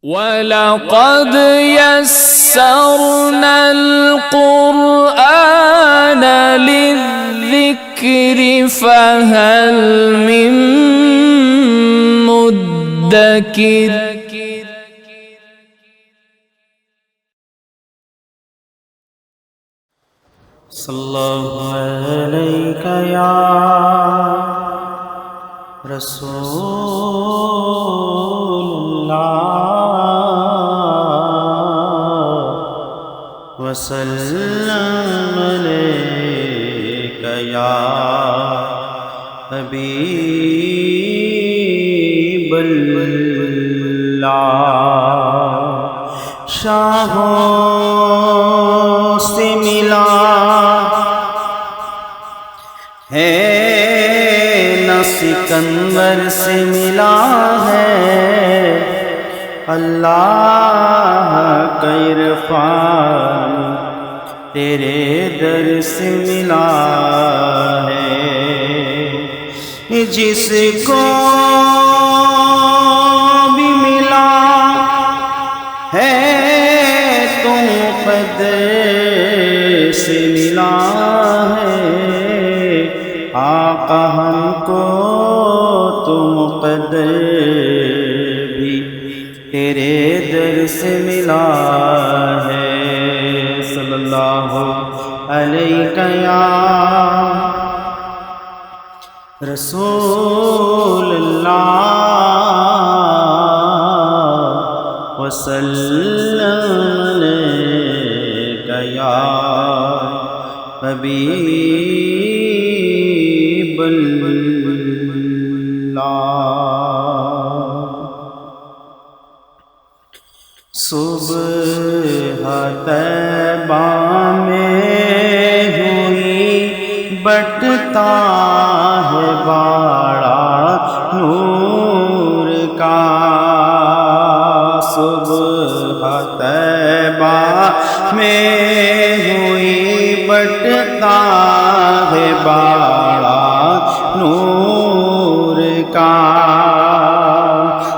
وَلَقَدْ يَسَّرْنَا الْقُرْآنَ لِلذِّكْرِ فَهَلْ مِن مُّدَّكِرٍ صلی اللہ علیک یا رسول اللہ وسلم علیک یا حبیب اللہ شاہوں سے ملا ہے نہ سکندر سے ملا ہے اللہ کا عرفان تیرے در سے ملا ہے جس کو بھی ملا ہے تم قدر سے ملا ہے آقا ہم کو تم قدر بھی تیرے در سے ملا ہے صلی اللہ علیہ یا رسول اللہ وسلم علیک یا حبیب اللہ صبح طیبہ میں ہوئی بٹتا ہے باڑا نور کا صبح طیبہ میں ہوئی بٹتا ہے باڑا نور کا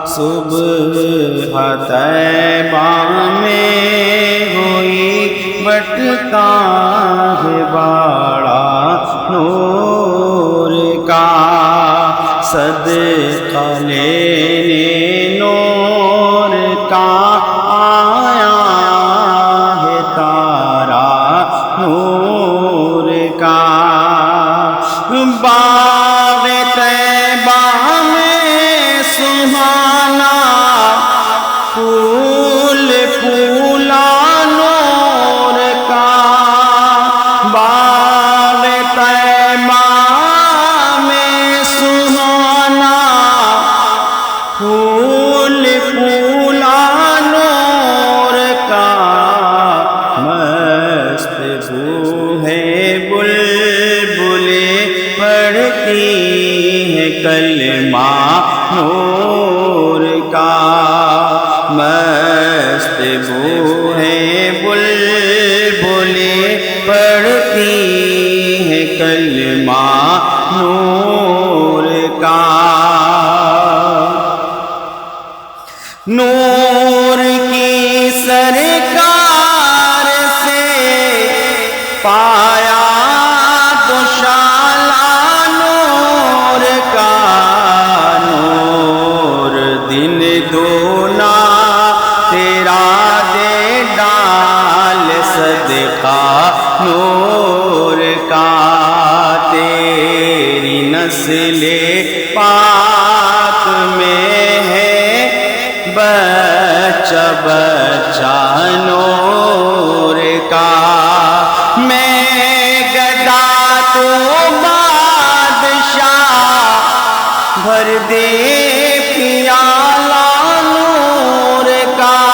صبح طیبہ میں ہوئی بٹتا ہے باڑا نور کا صدقہ لینے نور کا آیا ہے تارا نور کا باغ طیبہ میں سہانا پھول پھولا نور کا باغ طیبہ میں سہانا پھول پھولا نور کا مست بو ہے بلبلیں پڑھتی ہے کلمہ نور کا مست بو ہے بلبلیں پڑھتی ہے کلمہ نور کا نور کی سرکار سے پایا دوشالہ نور کا نور دن دونا تیرا دے ڈال صدقہ نور کا تیری نسل پاک میں ہے بچہ بچہ نور کا میں گدا تو بادشاہ بھر دے پیالہ نور کا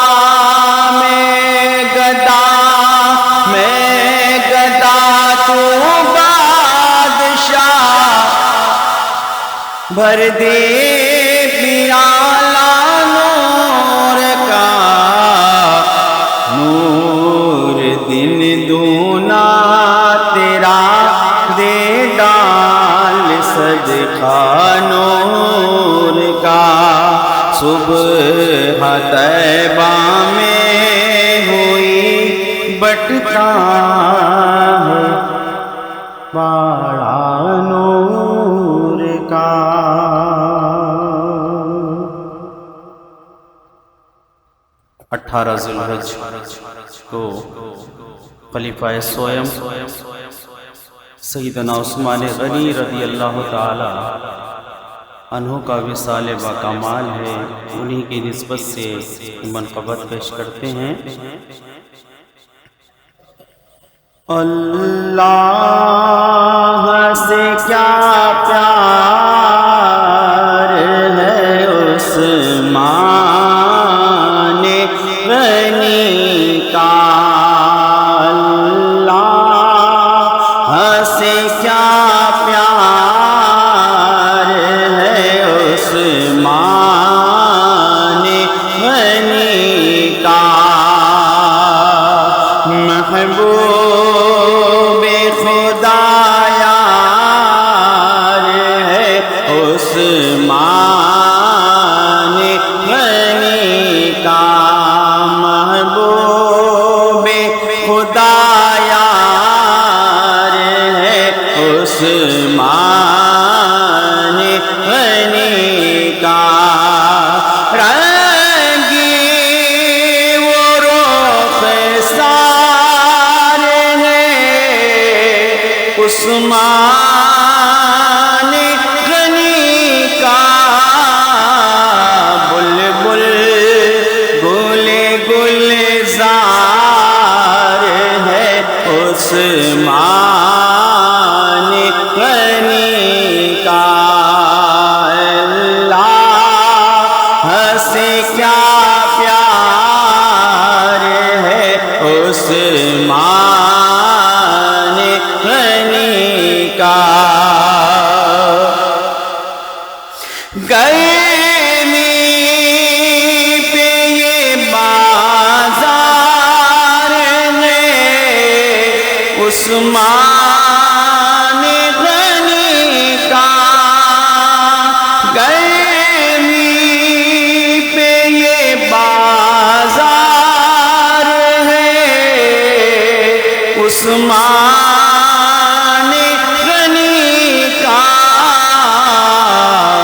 میں گدا تو بادشاہ بھر دے پیالہ نور کا نور دن دونا تیرا دے ڈال صدقہ نور کا صبح طیبہ میں ہوئی بٹتا ہے باڑا نور کا۔ 18 ذی الحج کو خلیفہ سوئم سیدنا عثمان غنی رضی اللہ تعالی عنہ کا وصال باکمال ہے، انہی کی نسبت سے منقبت پیش کرتے ہیں۔ اللہ سے کیا پیار ہے عثمان غنی کا، اللہ سے کیا پیار ہے عثمان غنی کا، محبوب خدا یار ہے عثمان غنی کا، محبوب خدا یار ہے عثمان غنی کا، رنگی وہ رخ سار ہے عثمان غنی کا، بلبل گل گلزار ہے عثمان غنی کا، اللہ سے کیا پیار ہے عثمان غنی کا، گرمی پہ یہ بازار ہے عثمان غنی کا، گرمی پہ یہ بازار ہے عثمان غنی کا،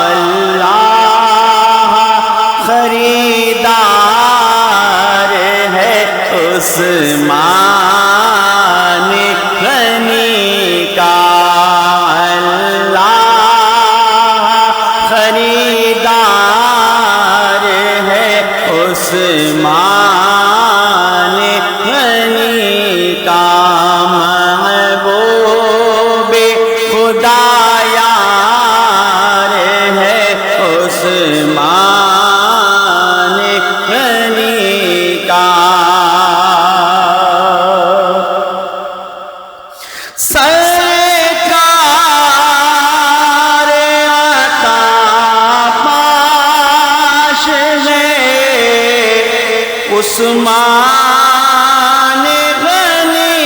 اللہ خریدار ہے عثمان غنی کا، اللہ خریدار ہے عثمان غنی کا، محبوب خدا یار ہے عثمان غنی کا، سرکار عطا پاش ہے عثمان غنی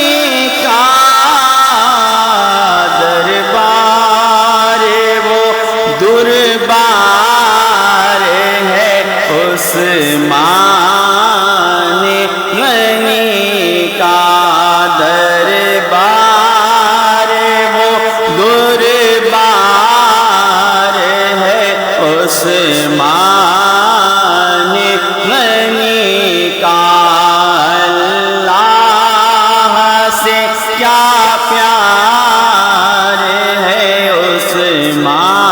کا، دربار وہ دربار ہے عثمان غنی کا، دربار وہ دربار ہے عثمان غنی کا، اللہ سے کیا پیار ہے عثمان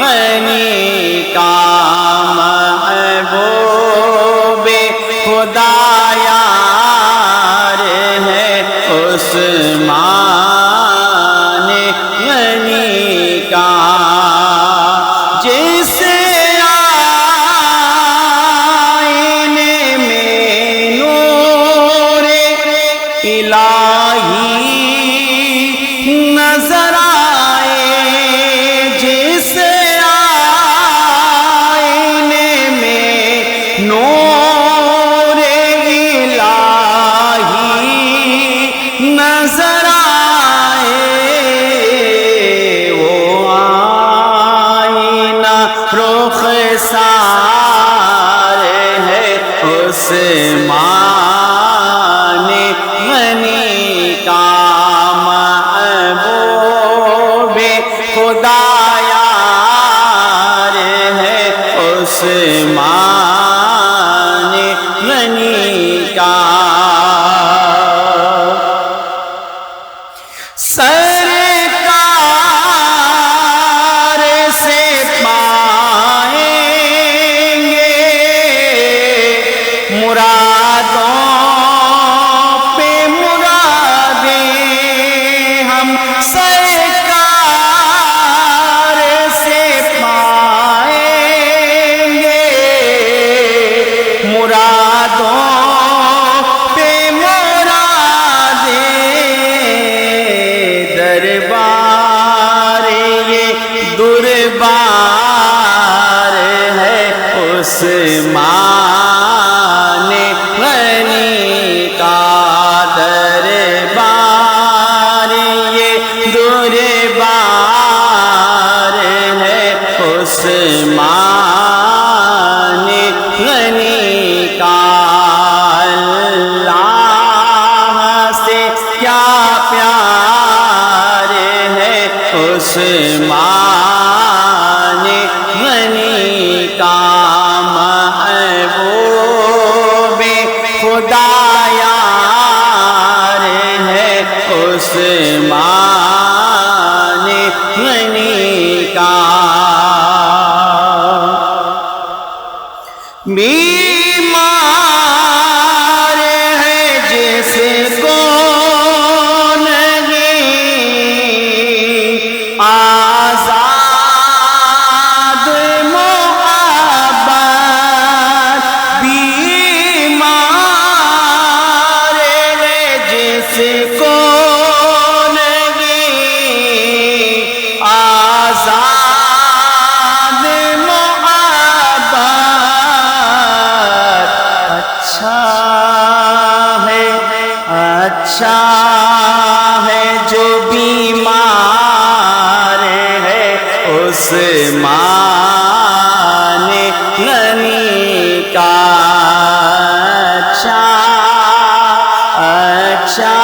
غنی کا، محبوب خدا یار ہے عثمان غنی کا، جس عثمان غنی کا دربار یہ دربار ہے عثمان غنی کا اللہ سے کیا پیار ہے عثمان غنی کا محبوب خدا یار ہے عثمان غنی کا بیمار ہے جس کو نہیں آزاد محبت بیمار ہے جس کو نہیں آزاد محبت اچھا ہے جو بیمار ہے عثمان غنی کا اچھا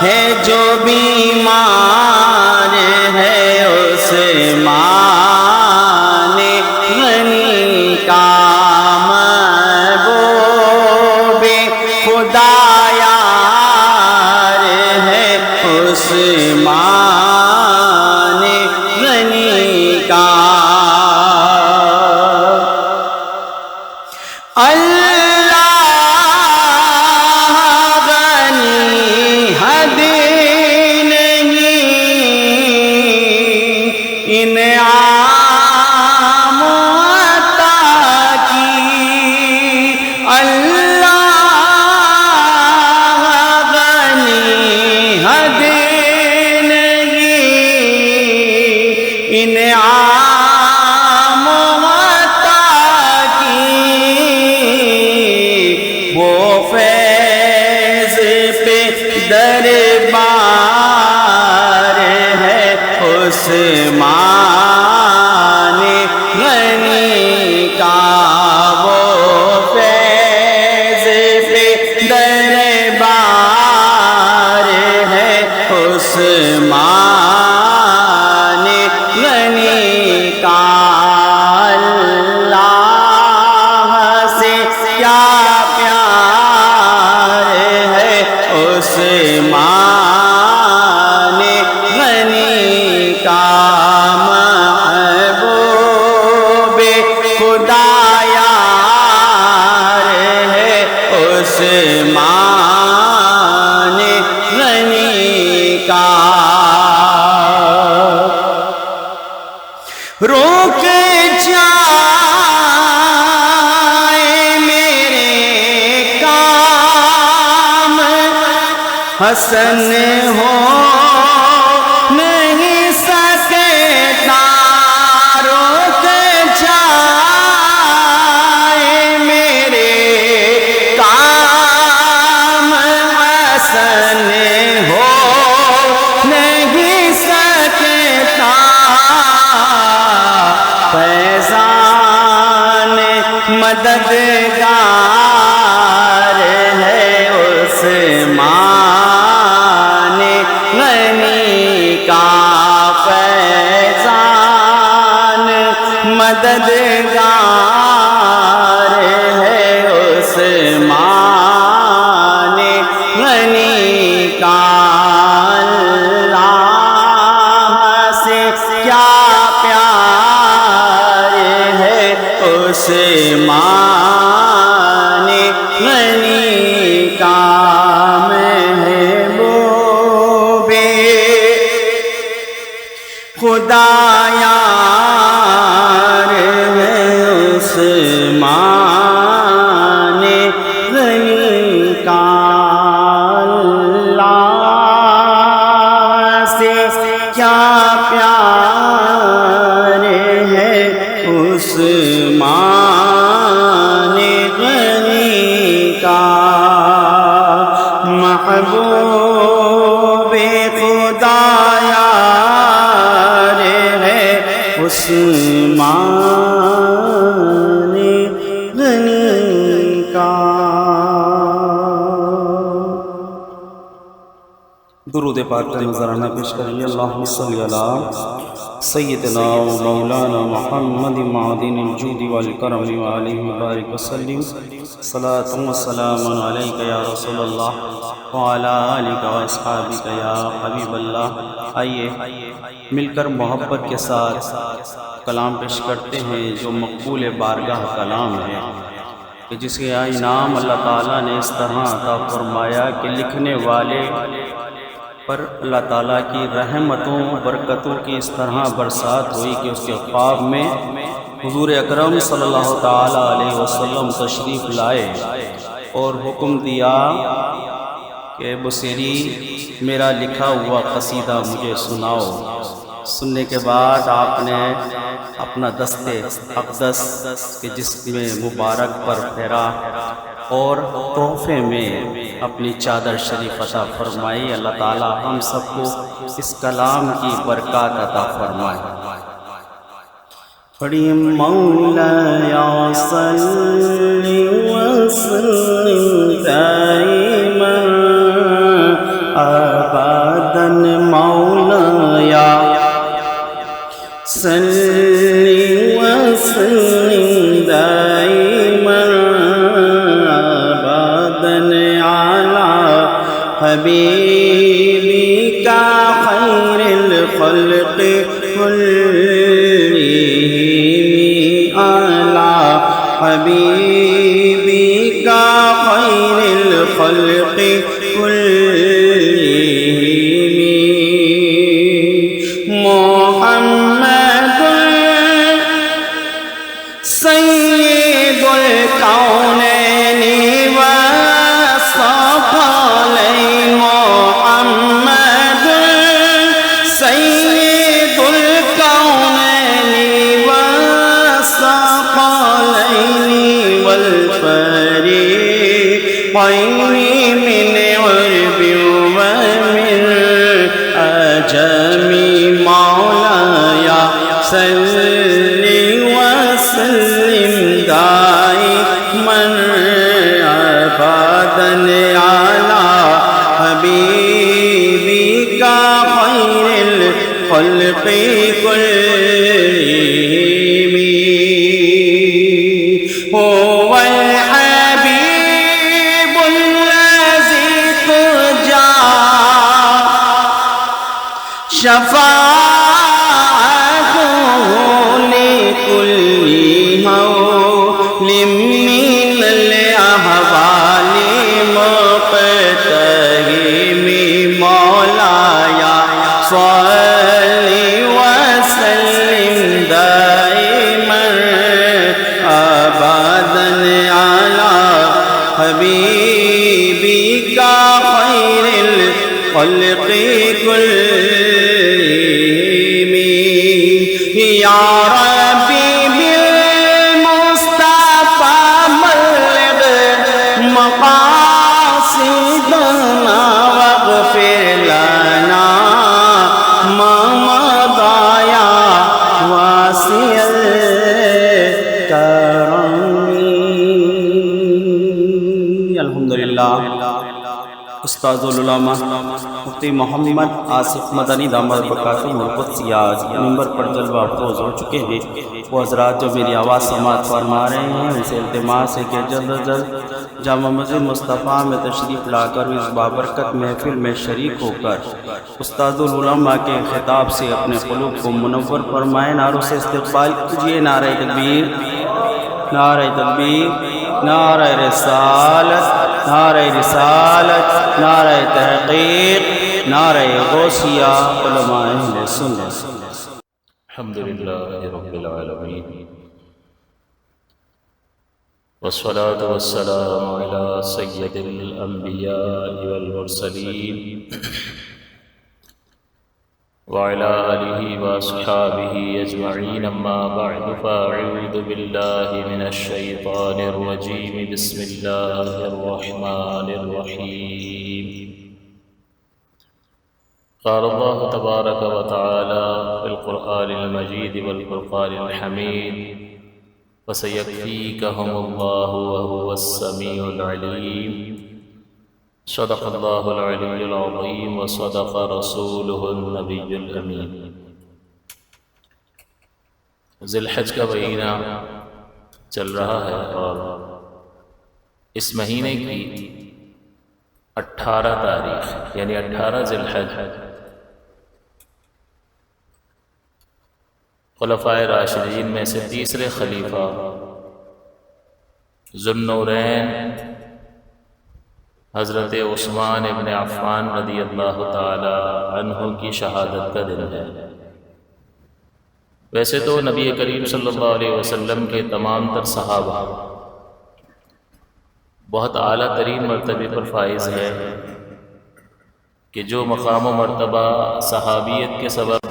ہے جو بیمار ہے عثمان غنی کا محبوب خدا یار ہے عثمان غنی کا اللہ غنی حد نہیں انعام عطا کی اللہ غنی حد نہیں انعام عطا کی وہ فیض پہ دربار ہے عثمان غنی کا وہ فیض پہ دربار ہے عثمان غنی کا اللہ سے کیا پیار ہے عثمان غنی کا محبوب خدا یار ہے عثمان غنی کا روک جائے میرے کام حسن ہو نہیں سکتا روک جائے میرے کام حسن ہو نہیں سکتا فیضان مددگار ہے عثمان غنی کا فیضان مددگار ہے عثمان غنی کا اللہ سے کیا پیار ہے عثمان غنی کا محبوب خدا یار ہے عثمان غنی کا اللہ سے کیا پیار ہے اس درود پاک کا نذرانہ پیش کریے۔ اللہم صلی علی سیدنا و مولانا محمد معدن الجود والکرم وعلیہ وبارک وسلم۔ صلاۃ و سلام علیک یا رسول اللہ وعلی آلک و اصحابک یا حبیب اللہ۔ آئیے مل کر محبت کے ساتھ کلام پیش کرتے ہیں جو مقبول بارگاہ کلام ہے، کہ جس کے انعام اللہ تعالیٰ نے اس طرح عطا فرمایا کہ لکھنے والے پر اللہ تعالیٰ کی رحمتوں برکتوں کی اس طرح برسات ہوئی کہ اس کے خواب میں حضور اکرم صلی اللہ تعالیٰ علیہ وسلم تشریف لائے اور حکم دیا کہ بصیری میرا لکھا ہوا قصیدہ مجھے سناؤ۔ سننے کے بعد آپ نے اپنا دست اقدس کے جسم مبارک پر پھیرا اور تحفے میں اپنی چادر شریف عطا فرمائی۔ اللہ تعالی ہم سب کو اس کلام کی برکات عطا فرمائے۔ پڑھیے مولا یا صلی وسلم دائما ابدا، مولا یا صلی وسلم دائما حبیبی کا خیر الخلق کلہم اعلیٰ، حبیبی کا خیر الخلق کلہم محمد سید الکونین من عرب ومن عجم، مولایا صلی وسلم دائما ابدا علی حبیبی کا خیر الخلق کلہم۔ شفاعتہ لکل حول من الاحوال مقتحم، مولایا صلی وسلم دائما ابدا علی حبیبی کا خیر الخلق کلہم۔ یا ربی بالمصطفیٰ بلغ مقاصدنا واغفر لنا ما مضى یا واسع الکرم۔ الحمدللہ استاذ العلماء مفتی محمد آصف مدنی دامت برکاتہم القدسی آج ممبر پر جلوہ افروز ہو چکے ہیں۔ وہ حضرات جو میری آواز سماعت فرما رہے ہیں ان سے التماس ہے کہ جلد از جلد جامع مسجد مصطفیٰ میں تشریف لا کر اس بابرکت محفل میں شریک ہو کر استاذ العلماء کے خطاب سے اپنے قلوب کو منور فرمائیں۔ نعروں سے استقبال کیجیے۔ نعرہ تکبیر، نعرہ تکبیر، نعرہ رسالت، نعرہ رسالت، نعرہ تحقیق، نعرہ غوثیہ، علماء اہل سنت۔ الحمدللہ رب العالمین، والصلاة والسلام علی سید الانبیاء والمرسلین وعلى آلہ واصحابہ اجمعین، اما بعد فاعوذ باللہ من الشیطان الرجیم، بسم اللہ الرحمن الرحیم۔ قال اللہ تبارک و تعالی فی القرآن المجید والفرقان الحمید، وسيكفيكهم الله وهو السميع العليم۔ صدق اللہ العلی العظیم وصدق رسولہ النبی الامین۔ ذی الحج کا مہینہ چل رہا ہے اور اس مہینے کی 18 تاریخ یعنی 18 ذی الحج خلفائے راشدین میں سے تیسرے خلیفہ ذو النورین حضرت عثمان ابن عفان رضی اللہ تعالی عنہ کی شہادت کا دن ہے۔ ویسے تو نبی کریم صلی اللہ علیہ وسلم کے تمام تر صحابہ بہت اعلیٰ ترین مرتبے پر فائز ہے کہ جو مقام و مرتبہ صحابیت کے سبب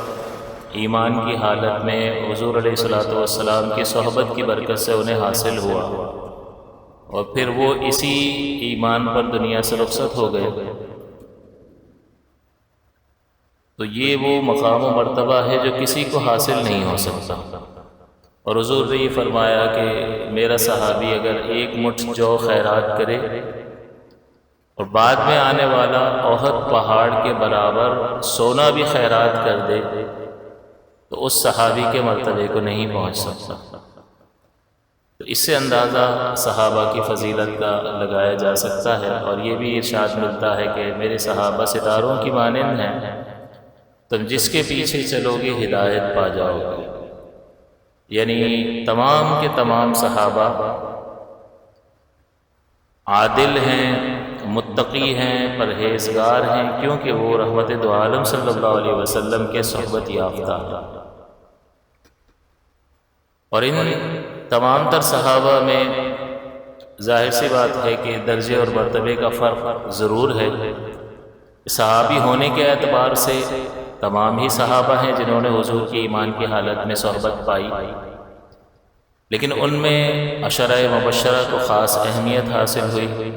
ایمان کی حالت میں حضور علیہ الصلوۃ والسلام کی صحبت کی برکت سے انہیں حاصل ہوا اور پھر وہ اسی ایمان پر دنیا سے رخصت ہو گئے، تو یہ وہ مقام و مرتبہ ہے جو کسی کو حاصل نہیں ہو سکتا۔ اور حضور نے یہ فرمایا کہ میرا صحابی اگر ایک مٹھ جو خیرات کرے اور بعد میں آنے والا احد پہاڑ کے برابر سونا بھی خیرات کر دے تو اس صحابی کے مرتبے کو نہیں پہنچ سکتا۔ تو اس سے اندازہ صحابہ کی فضیلت کا لگایا جا سکتا ہے، اور یہ بھی ارشاد ملتا ہے کہ میرے صحابہ ستاروں کی مانند ہیں، تم جس کے پیچھے چلو گے ہدایت پا جاؤ گے۔ یعنی تمام کے تمام صحابہ عادل ہیں، متقی ہیں، پرہیزگار ہیں، کیونکہ وہ رحمت دو عالم صلی اللہ علیہ وسلم کے صحبت یافتہ ہیں۔ اور ان تمام تر صحابہ میں ظاہر سی بات ہے کہ درجے اور مرتبے کا فرق ضرور ہے۔ صحابی ہونے کے اعتبار سے تمام ہی صحابہ ہیں جنہوں نے حضور کی ایمان کی حالت میں صحبت پائی، لیکن ان میں عشرہ مبشرہ کو خاص اہمیت حاصل ہوئی،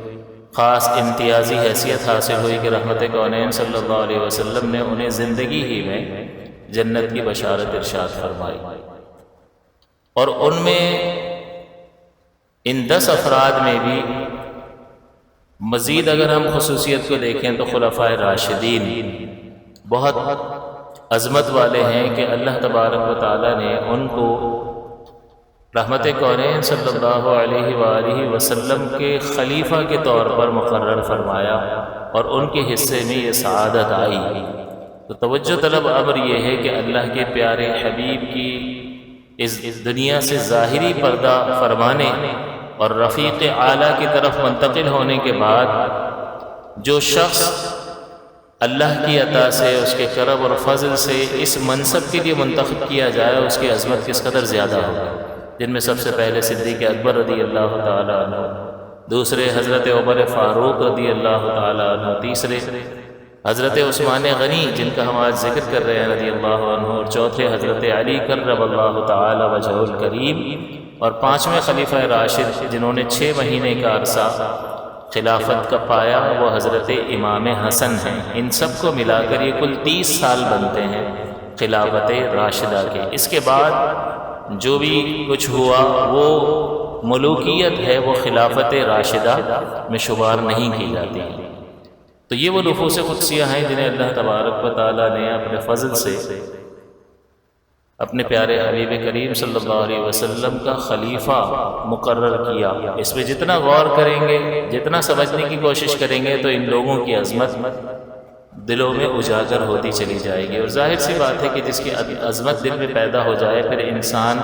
خاص امتیازی حیثیت حاصل ہوئی کہ رحمت کونین صلی اللہ علیہ وسلم نے انہیں زندگی ہی میں جنت کی بشارت ارشاد فرمائی۔ اور ان میں ان 10 افراد میں بھی مزید اگر ہم خصوصیت کو دیکھیں تو خلفائے راشدین بہت عظمت والے ہیں کہ اللہ تبارک و تعالی نے ان کو رحمت کونین صلی اللہ علیہ وآلہ وسلم کے خلیفہ کے طور پر مقرر فرمایا اور ان کے حصے میں یہ سعادت آئی۔ تو توجہ طلب امر یہ ہے کہ اللہ کے پیارے حبیب کی اس دنیا سے ظاہری پردہ فرمانے اور رفیق اعلیٰ کی طرف منتقل ہونے کے بعد جو شخص اللہ کی عطا سے، اس کے کرم اور فضل سے اس منصب کے لیے منتخب کیا جائے، اس کی عظمت کس قدر زیادہ ہوگی، جن میں سب سے پہلے صدیق اکبر رضی اللہ تعالی عنہ، دوسرے حضرت عمر فاروق رضی اللہ تعالی عنہ، تیسرے حضرت عثمان غنی جن کا ہم آج ذکر کر رہے ہیں رضی اللہ عنہ، اور چوتھے حضرت علی کرم اللہ تعالی وجہہ الکریم، اور پانچویں خلیفہ راشد جنہوں نے 6 مہینے کا عرصہ خلافت کا پایا وہ حضرت امام حسن ہیں۔ ان سب کو ملا کر یہ کل 30 سال بنتے ہیں خلافت راشدہ کے۔ اس کے بعد جو بھی کچھ ہوا وہ ملوکیت ہے، وہ خلافت راشدہ میں شمار نہیں کی جاتی۔ تو یہ وہ نفوس قدسیہ ہیں جنہیں اللہ تبارک و تعالیٰ نے اپنے فضل سے اپنے پیارے حبیب کریم صلی اللہ علیہ وسلم کا خلیفہ مقرر کیا۔ اس پہ جتنا غور کریں گے، جتنا سمجھنے کی کوشش کریں گے تو ان لوگوں کی عظمت دلوں میں اجاگر ہوتی چلی جائے گی۔ اور ظاہر سی بات ہے کہ جس کی عظمت دل میں پیدا ہو جائے پھر انسان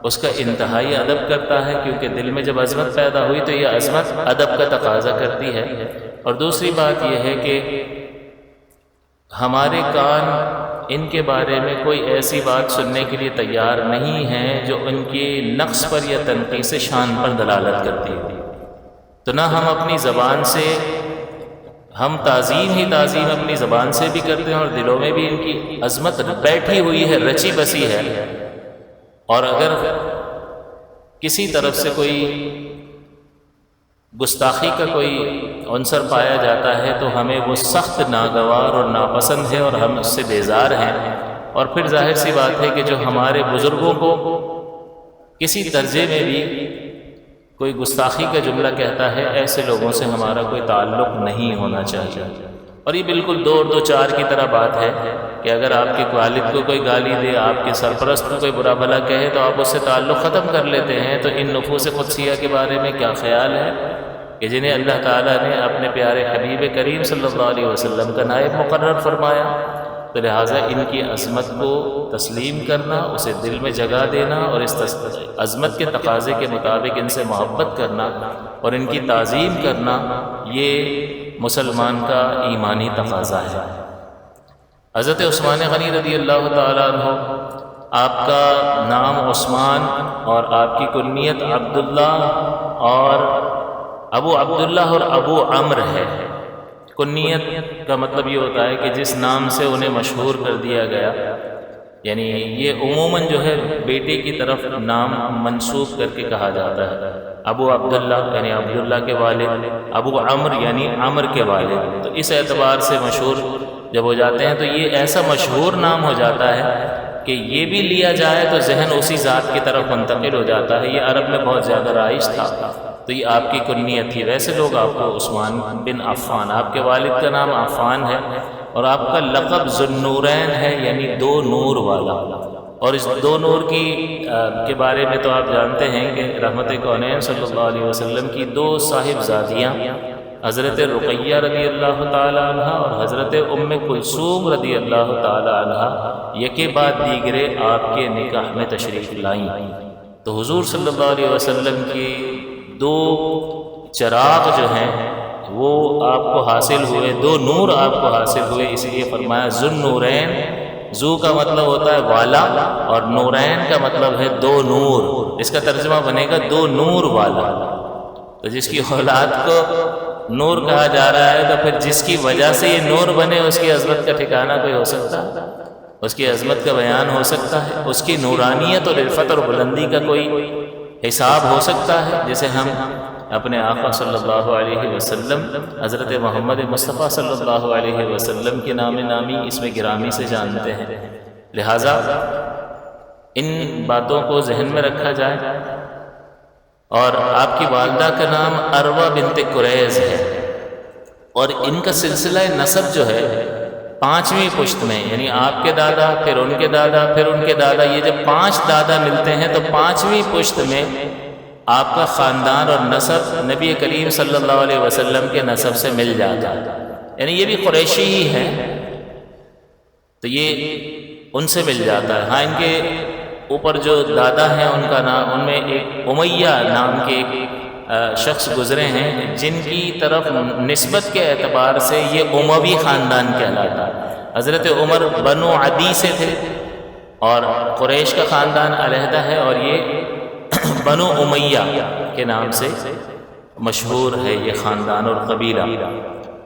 اس کا انتہائی ادب کرتا ہے، کیونکہ دل میں جب عظمت پیدا ہوئی تو یہ عظمت ادب کا تقاضا کرتی ہے۔ اور دوسری بات یہ ہے کہ ہمارے کان ان کے بارے میں کوئی ایسی بات سننے کے لیے تیار نہیں ہیں جو ان کے نقص پر یا تنقیص شان پر دلالت کرتی ہے۔ تو نہ ہم اپنی زبان سے، ہم تعظیم ہی تعظیم اپنی زبان سے بھی کرتے ہیں اور دلوں میں بھی ان کی عظمت بیٹھی ہوئی ہے، رچی بسی ہے۔ اور اگر کسی طرف سے کوئی گستاخی کا کوئی عنصر پایا جاتا ہے تو ہمیں وہ سخت ناگوار اور ناپسند ہے اور ہم اس سے بیزار ہیں۔ اور پھر ظاہر سی بات ہے کہ جو ہمارے بزرگوں کو کسی درجے میں بھی کوئی گستاخی کا جملہ کہتا ہے، ایسے لوگوں سے ہمارا کوئی تعلق نہیں ہونا چاہیے۔ اور یہ بالکل دو اور دو چار کی طرح بات ہے کہ اگر آپ کے والد کو کوئی گالی دے، آپ کے سرپرست کو کوئی برا بھلا کہے تو آپ اس سے تعلق ختم کر لیتے ہیں۔ تو ان نفوس قدسیہ کے بارے میں کیا خیال ہے کہ جنہیں اللہ تعالیٰ نے اپنے پیارے حبیب کریم صلی اللہ علیہ وسلم کا نائب مقرر فرمایا، تو لہٰذا ان کی عظمت کو تسلیم کرنا، اسے دل میں جگہ دینا اور اس عظمت کے تقاضے کے مطابق ان سے محبت کرنا اور ان کی تعظیم کرنا، یہ مسلمان کا ایمانی تقاضا ہے۔ حضرت عثمان غنی رضی اللہ تعالیٰ عنہ، آپ کا نام عثمان اور آپ کی کنیت عبداللہ اور ابو عبداللہ اور ابو عمرو ہے۔ کنیت کا مطلب یہ ہوتا ہے کہ جس نام سے انہیں مشہور کر دیا گیا، یعنی یہ عموماً جو ہے بیٹے کی طرف نام منسوب کر کے کہا جاتا ہے۔ ابو عبداللہ یعنی عبداللہ کے والد، ابو عمرو یعنی عمرو کے والد، تو اس اعتبار سے مشہور جب ہو جاتے ہیں تو یہ ایسا مشہور نام ہو جاتا ہے کہ یہ بھی لیا جائے تو ذہن اسی ذات کی طرف منتقل ہو جاتا ہے۔ یہ عرب میں بہت زیادہ رائج تھا، تو یہ آپ کی کنیت تھی۔ ویسے لوگ آپ کو عثمان بن عفان، آپ کے والد کا نام عفان ہے اور آپ کا لقب ذو النورین ہے، یعنی دو نور والا۔ اور اس دو نور کے بارے میں تو آپ جانتے ہیں کہ رحمت کونین صلی اللہ علیہ وسلم کی دو صاحبزادیاں حضرت رقیہ رضی اللہ تعالی عنہ اور حضرت ام کلثوم رضی اللہ تعالی عنہ یکے بعد دیگرے آپ کے نکاح میں تشریف لائیں۔ تو حضور صلی اللہ علیہ وسلم کی دو چراغ جو ہیں وہ آپ کو حاصل ہوئے، دو نور آپ کو حاصل ہوئے، اس لیے فرمایا ذو النورین۔ ذو کا مطلب ہوتا ہے والا اور نورین کا مطلب ہے دو نور۔ اس کا ترجمہ بنے گا دو نور والا۔ تو جس کی اولاد کو نور کہا جا رہا ہے تو پھر جس کی وجہ سے یہ نور بنے، اس کی عظمت کا ٹھکانہ کوئی ہو سکتا ہے؟ اس کی عظمت کا بیان ہو سکتا ہے؟ اس کی نورانیت اور عفت اور بلندی کا کوئی حساب ہو سکتا ہے؟ جسے ہم اپنے آقا صلی اللہ علیہ وسلم حضرت محمد مصطفیٰ صلی اللہ علیہ وسلم کے نام نامی اس میں گرامی سے جانتے ہیں۔ لہٰذا ان باتوں کو ذہن میں رکھا جائے۔ اور آپ کی والدہ کا نام عروہ بنت قریظ ہے اور ان کا سلسلہ نسب جو ہے پانچویں پشت میں، یعنی آپ کے دادا، پھر ان کے دادا، پھر ان کے دادا، یہ جب پانچ دادا ملتے ہیں تو پانچویں پشت میں آپ کا خاندان اور نسب نبی کریم صلی اللہ علیہ وسلم کے نسب سے مل جاتا ہے، یعنی یہ بھی قریشی ہی ہے تو یہ ان سے مل جاتا ہے۔ ہاں، ان کے اوپر جو دادا ہیں ان کا نام، ان میں ایک امیہ نام کے ایک شخص گزرے ہیں جن کی طرف نسبت کے اعتبار سے یہ اموی خاندان کہلاتا ہے۔ حضرت عمر بنو عدی سے تھے اور قریش کا خاندان علیحدہ ہے، اور یہ بنو امیہ کے نام سے مشہور ہے یہ خاندان اور قبیلہ۔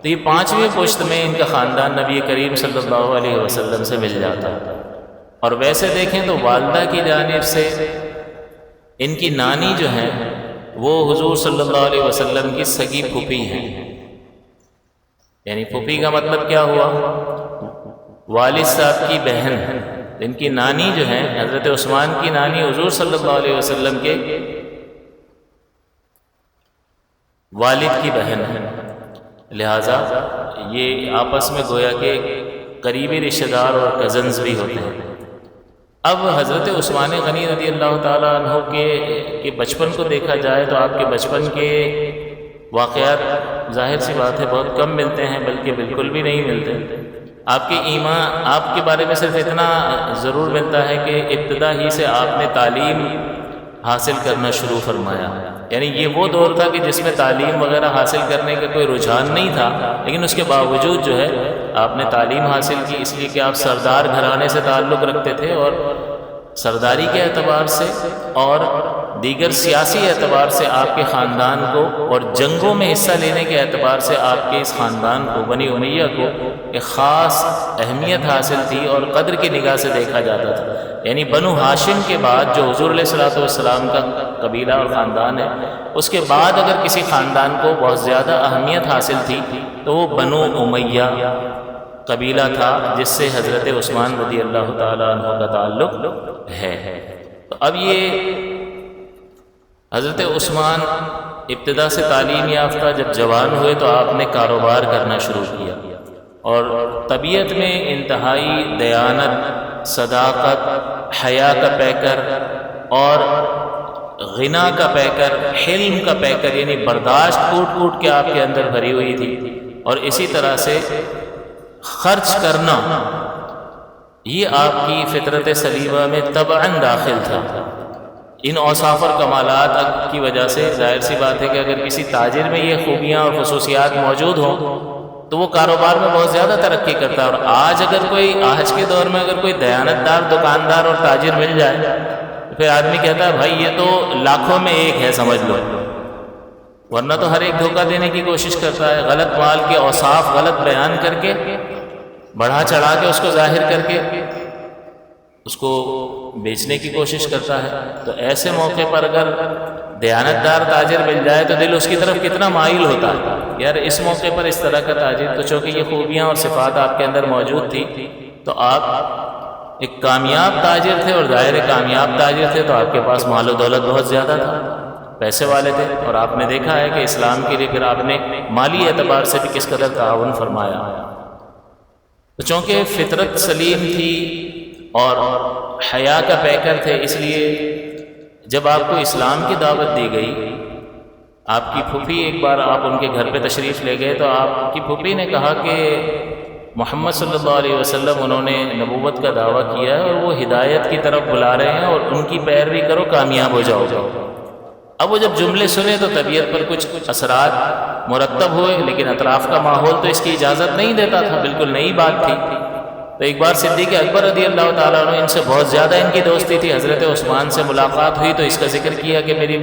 تو یہ پانچویں پشت میں ان کا خاندان نبی کریم صلی اللہ علیہ وسلم سے مل جاتا ہے۔ اور ویسے دیکھیں تو والدہ کی جانب سے ان کی نانی جو ہیں وہ حضور صلی اللہ علیہ وسلم کی سگی پھوپھی ہیں، یعنی پھوپھی کا مطلب کیا ہوا؟ والد صاحب کی بہن۔ ان کی نانی جو ہیں حضرت عثمان کی نانی حضور صلی اللہ علیہ وسلم کے والد کی بہن ہے، لہٰذا یہ آپس میں گویا کہ قریبی رشتہ دار اور کزنز بھی ہوتے ہیں۔ اب حضرت عثمان غنی رضی اللہ تعالیٰ عنہ کے بچپن کو دیکھا جائے تو آپ کے بچپن کے واقعات ظاہر سی بات ہے بہت کم ملتے ہیں، بلکہ بالکل بھی نہیں ملتے۔ آپ کے ایمان، آپ کے بارے میں صرف اتنا ضرور ملتا ہے کہ ابتدا ہی سے آپ نے تعلیم حاصل کرنا شروع فرمایا، یعنی یہ وہ دور تھا کہ جس میں تعلیم وغیرہ حاصل کرنے کا کوئی رجحان نہیں تھا، لیکن اس کے باوجود جو ہے آپ نے تعلیم حاصل کی، اس لیے کہ آپ سردار گھرانے سے تعلق رکھتے تھے اور سرداری کے اعتبار سے اور دیگر سیاسی اعتبار سے آپ کے خاندان کو اور جنگوں میں حصہ لینے کے اعتبار سے آپ کے اس خاندان کو، بنی امیہ کو، ایک خاص اہمیت حاصل تھی اور قدر کی نگاہ سے دیکھا جاتا تھا۔ یعنی بنو ہاشم کے بعد جو حضور علیہ الصلوۃ والسلام کا قبیلہ اور خاندان ہے، اس کے بعد اگر کسی خاندان کو بہت زیادہ اہمیت حاصل تھی تو وہ بنو امیہ قبیلہ تھا، جس سے حضرت عثمان رضی اللہ تعالیٰ عنہ کا تعلق ہے۔ تو اب یہ حضرت عثمان ابتدا سے تعلیم یافتہ جب جوان ہوئے تو آپ نے کاروبار کرنا شروع کیا، اور طبیعت میں انتہائی دیانت، صداقت، حیا کا پیکر اور غنا کا پیکر، حلم کا پیکر، یعنی برداشت کوٹ کوٹ کے آپ کے اندر بھری ہوئی تھی، اور اسی طرح سے خرچ کرنا یہ آپ کی فطرت سلیمہ میں طبعاً داخل تھا۔ ان اوصاف اور کمالات کی وجہ سے ظاہر سی بات ہے کہ اگر کسی تاجر میں یہ خوبیاں اور خصوصیات موجود ہوں تو وہ کاروبار میں بہت زیادہ ترقی کرتا ہے۔ اور آج کے دور میں اگر کوئی دیانتدار دکاندار اور تاجر مل جائے تو پھر آدمی کہتا ہے بھائی یہ تو لاکھوں میں ایک ہے، سمجھ لو، ورنہ تو ہر ایک دھوکہ دینے کی کوشش کرتا ہے، غلط مال کے اوصاف غلط بیان کر کے، بڑھا چڑھا کے اس کو ظاہر کر کے اس کو بیچنے کی کوشش کرتا ہے۔ تو ایسے موقع پر اگر دیانتدار تاجر مل جائے تو دل اس کی طرف کتنا مائل ہوتا ہے، یار اس موقع پر اس طرح کا تاجر، تو چونکہ یہ خوبیاں اور صفات آپ کے اندر موجود تھی تو آپ ایک کامیاب تاجر تھے، اور ظاہر کامیاب تاجر تھے تو آپ کے پاس مال و دولت بہت زیادہ تھا، پیسے والے تھے، اور آپ نے دیکھا ہے کہ اسلام کے لیے پھر آپ نے مالی اعتبار سے بھی کس قدر تعاون فرمایا۔ تو چونکہ فطرت سلیم تھی اور حیا کا پیکر تھے، اس لیے جب آپ کو اسلام کی دعوت دی گئی، آپ کی پھوپھی ایک بار آپ ان کے گھر پہ تشریف لے گئے تو آپ کی پھوپھی نے کہا کہ محمد صلی اللہ علیہ وسلم انہوں نے نبوت کا دعویٰ کیا ہے اور وہ ہدایت کی طرف بلا رہے ہیں اور ان کی پیروی کرو، کامیاب ہو جاؤ۔ اب وہ جب جملے سنے تو طبیعت پر کچھ اثرات مرتب ہوئے، لیکن اطراف کا ماحول تو اس کی اجازت نہیں دیتا تھا، بالکل نئی بات تھی۔ تو ایک بار صدیق اکبر رضی اللہ تعالیٰ عنہ، ان سے بہت زیادہ ان کی دوستی تھی، حضرت عثمان سے ملاقات ہوئی تو اس کا ذکر کیا کہ میری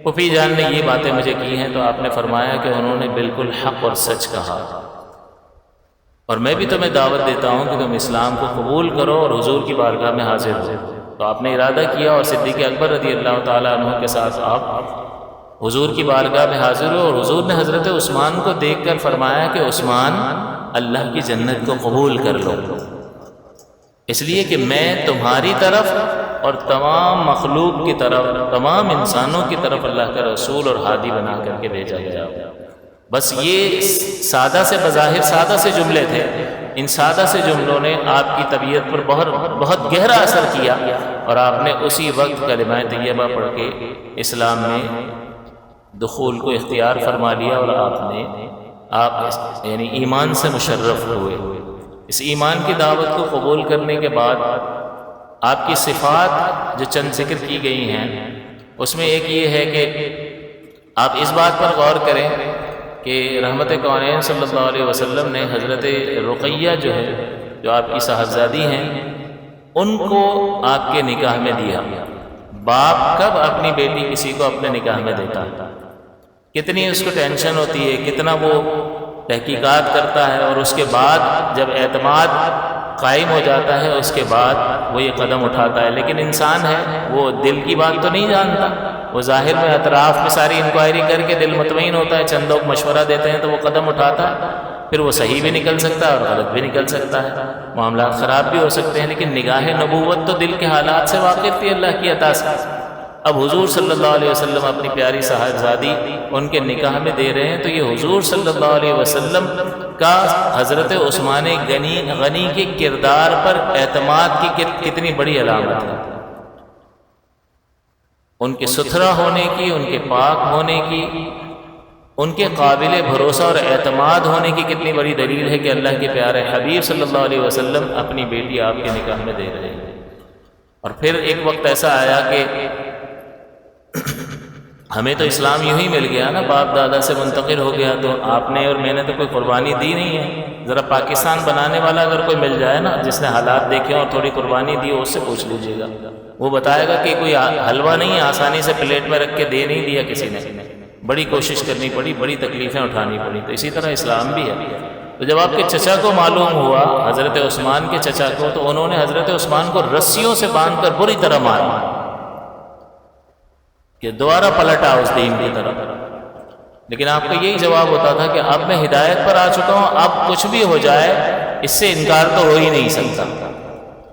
پھوپھی جان نے یہ باتیں مجھے کی ہیں، تو آپ نے فرمایا کہ انہوں نے بالکل حق اور سچ کہا، اور میں بھی تمہیں دعوت دیتا ہوں کہ تم اسلام کو قبول کرو اور حضور کی بارگاہ میں حاضر ہو۔ تو آپ نے ارادہ کیا اور صدیق اکبر رضی اللہ تعالیٰ عنہ کے ساتھ آپ حضور کی بارگاہ میں حاضر ہو، اور حضور نے حضرت عثمان کو دیکھ کر فرمایا کہ عثمان، اللہ کی جنت کو قبول کر لو، اس لیے کہ میں تمہاری طرف اور تمام مخلوق کی طرف، تمام انسانوں کی طرف اللہ کا رسول اور ہادی بنا کر کے بھیجا گیا۔ بس یہ سادہ سے بظاہر سادہ سے جملے تھے، ان سادہ سے جملوں نے آپ کی طبیعت پر بہت گہرا اثر کیا، اور آپ نے اسی وقت کلمہ طیبہ پڑھ کے اسلام میں دخول کو اختیار فرما لیا، اور آپ یعنی ایمان سے مشرف ہوئے۔ اس ایمان کی دعوت کو قبول کرنے کے بعد آپ کی صفات جو چند ذکر کی گئی ہیں، اس میں ایک یہ ہے کہ آپ اس بات پر غور کریں کہ رحمت کونین صلی اللہ علیہ وسلم نے حضرت رقیہ جو آپ کی صاحبزادی ہیں، ان کو آپ کے نکاح میں دیا۔ باپ کب اپنی بیٹی کسی کو اپنے نکاح میں دیتا ہے؟ کتنی اس کو ٹینشن ہوتی ہے، کتنا وہ تحقیقات کرتا ہے، اور اس کے بعد جب اعتماد قائم ہو جاتا ہے اس کے بعد وہ یہ قدم اٹھاتا ہے۔ لیکن انسان ہے، وہ دل کی بات تو نہیں جانتا، وہ ظاہر میں اطراف میں ساری انکوائری کر کے دل مطمئن ہوتا ہے، چند لوگ مشورہ دیتے ہیں تو وہ قدم اٹھاتا ہے، پھر وہ صحیح بھی نکل سکتا ہے اور غلط بھی نکل سکتا ہے، معاملات خراب بھی ہو سکتے ہیں، لیکن نگاہ نبوت تو دل کے حالات سے واقف تھی اللہ کی عطا سے۔ اب حضور صلی اللہ علیہ وسلم اپنی پیاری صاحبزادی ان کے نکاح میں دے رہے ہیں، تو یہ حضور صلی اللہ علیہ وسلم کا حضرت عثمان غنی کے کردار پر اعتماد کی کتنی بڑی علامت ہے، ان کے ستھرا ہونے کی، ان کے پاک ہونے کی، ان کے قابل بھروسہ اور اعتماد ہونے کی کتنی بڑی دلیل ہے کہ اللہ کے پیارے حبیب صلی اللہ علیہ وسلم اپنی بیٹی آپ کے نکاح میں دے رہے ہیں۔ اور پھر ایک وقت ایسا آیا کہ ہمیں تو اسلام یوں ہی مل گیا نا، باپ دادا سے منتقل ہو گیا، تو آپ نے اور میں نے تو کوئی قربانی دی نہیں ہے۔ ذرا پاکستان بنانے والا اگر کوئی مل جائے نا جس نے حالات دیکھے اور تھوڑی قربانی دی ہو، اس سے پوچھ لیجیے گا، وہ بتائے گا کہ کوئی حلوہ نہیں آسانی سے پلیٹ میں رکھ کے دے نہیں دیا کسی نے، بڑی کوشش کرنی پڑی، بڑی تکلیفیں اٹھانی پڑی۔ تو اسی طرح اسلام بھی ہے۔ تو جب آپ کے چچا کو معلوم ہوا، حضرت عثمان کے چچا کو، تو انہوں نے حضرت عثمان کو رسیوں سے باندھ کر بری طرح مارا کہ دوبارہ پلٹا اس دین کی طرف۔ لیکن آپ کا یہی جواب ہوتا تھا کہ اب میں ہدایت پر آ چکا ہوں، اب کچھ بھی ہو جائے اس سے انکار تو ہو ہی نہیں سکتا۔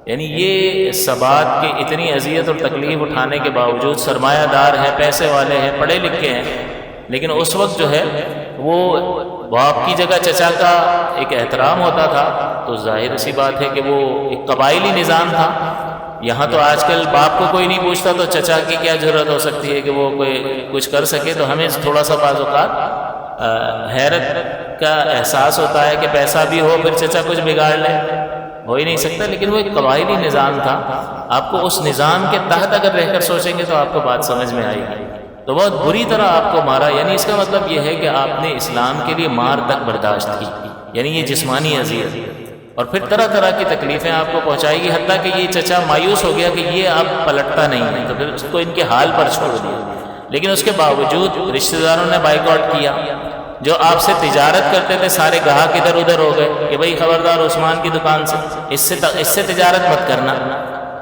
یعنی یہ ثبات کی اتنی اذیت اور تکلیف اٹھانے کے باوجود سرمایہ دار ہیں، پیسے والے ہیں، پڑھے لکھے ہیں، لیکن اس وقت جو ہے وہ باپ کی جگہ چچا کا ایک احترام ہوتا تھا، تو ظاہر سی بات ہے کہ وہ ایک قبائلی نظام تھا۔ یہاں تو آج کل باپ کو کوئی نہیں پوچھتا، تو چچا کی کیا ضرورت ہو سکتی ہے کہ وہ کوئی کچھ کر سکے؟ تو ہمیں تھوڑا سا بعض اوقات حیرت کا احساس ہوتا ہے کہ پیسہ بھی ہو پھر چچا کچھ بگاڑ لے، ہو ہی نہیں سکتا۔ لیکن وہ ایک قبائلی نظام تھا، آپ کو اس نظام کے تحت اگر رہ کر سوچیں گے تو آپ کو بات سمجھ میں آئے گی۔ تو بہت بری طرح آپ کو مارا، یعنی اس کا مطلب یہ ہے کہ آپ نے اسلام کے لیے مار تک برداشت کی، یعنی یہ جسمانی اذیت، اور پھر طرح طرح کی تکلیفیں آپ کو پہنچائے گی، حتیٰ کہ یہ چچا مایوس ہو گیا کہ یہ اب پلٹتا نہیں ہے، تو پھر اس کو ان کے حال پر چھوڑ دیا۔ لیکن اس کے باوجود رشتہ داروں نے بائیکاٹ کیا، جو آپ سے تجارت کرتے تھے سارے گاہک ادھر ادھر ہو گئے کہ بھئی خبردار عثمان کی دکان سے اس سے تجارت مت کرنا۔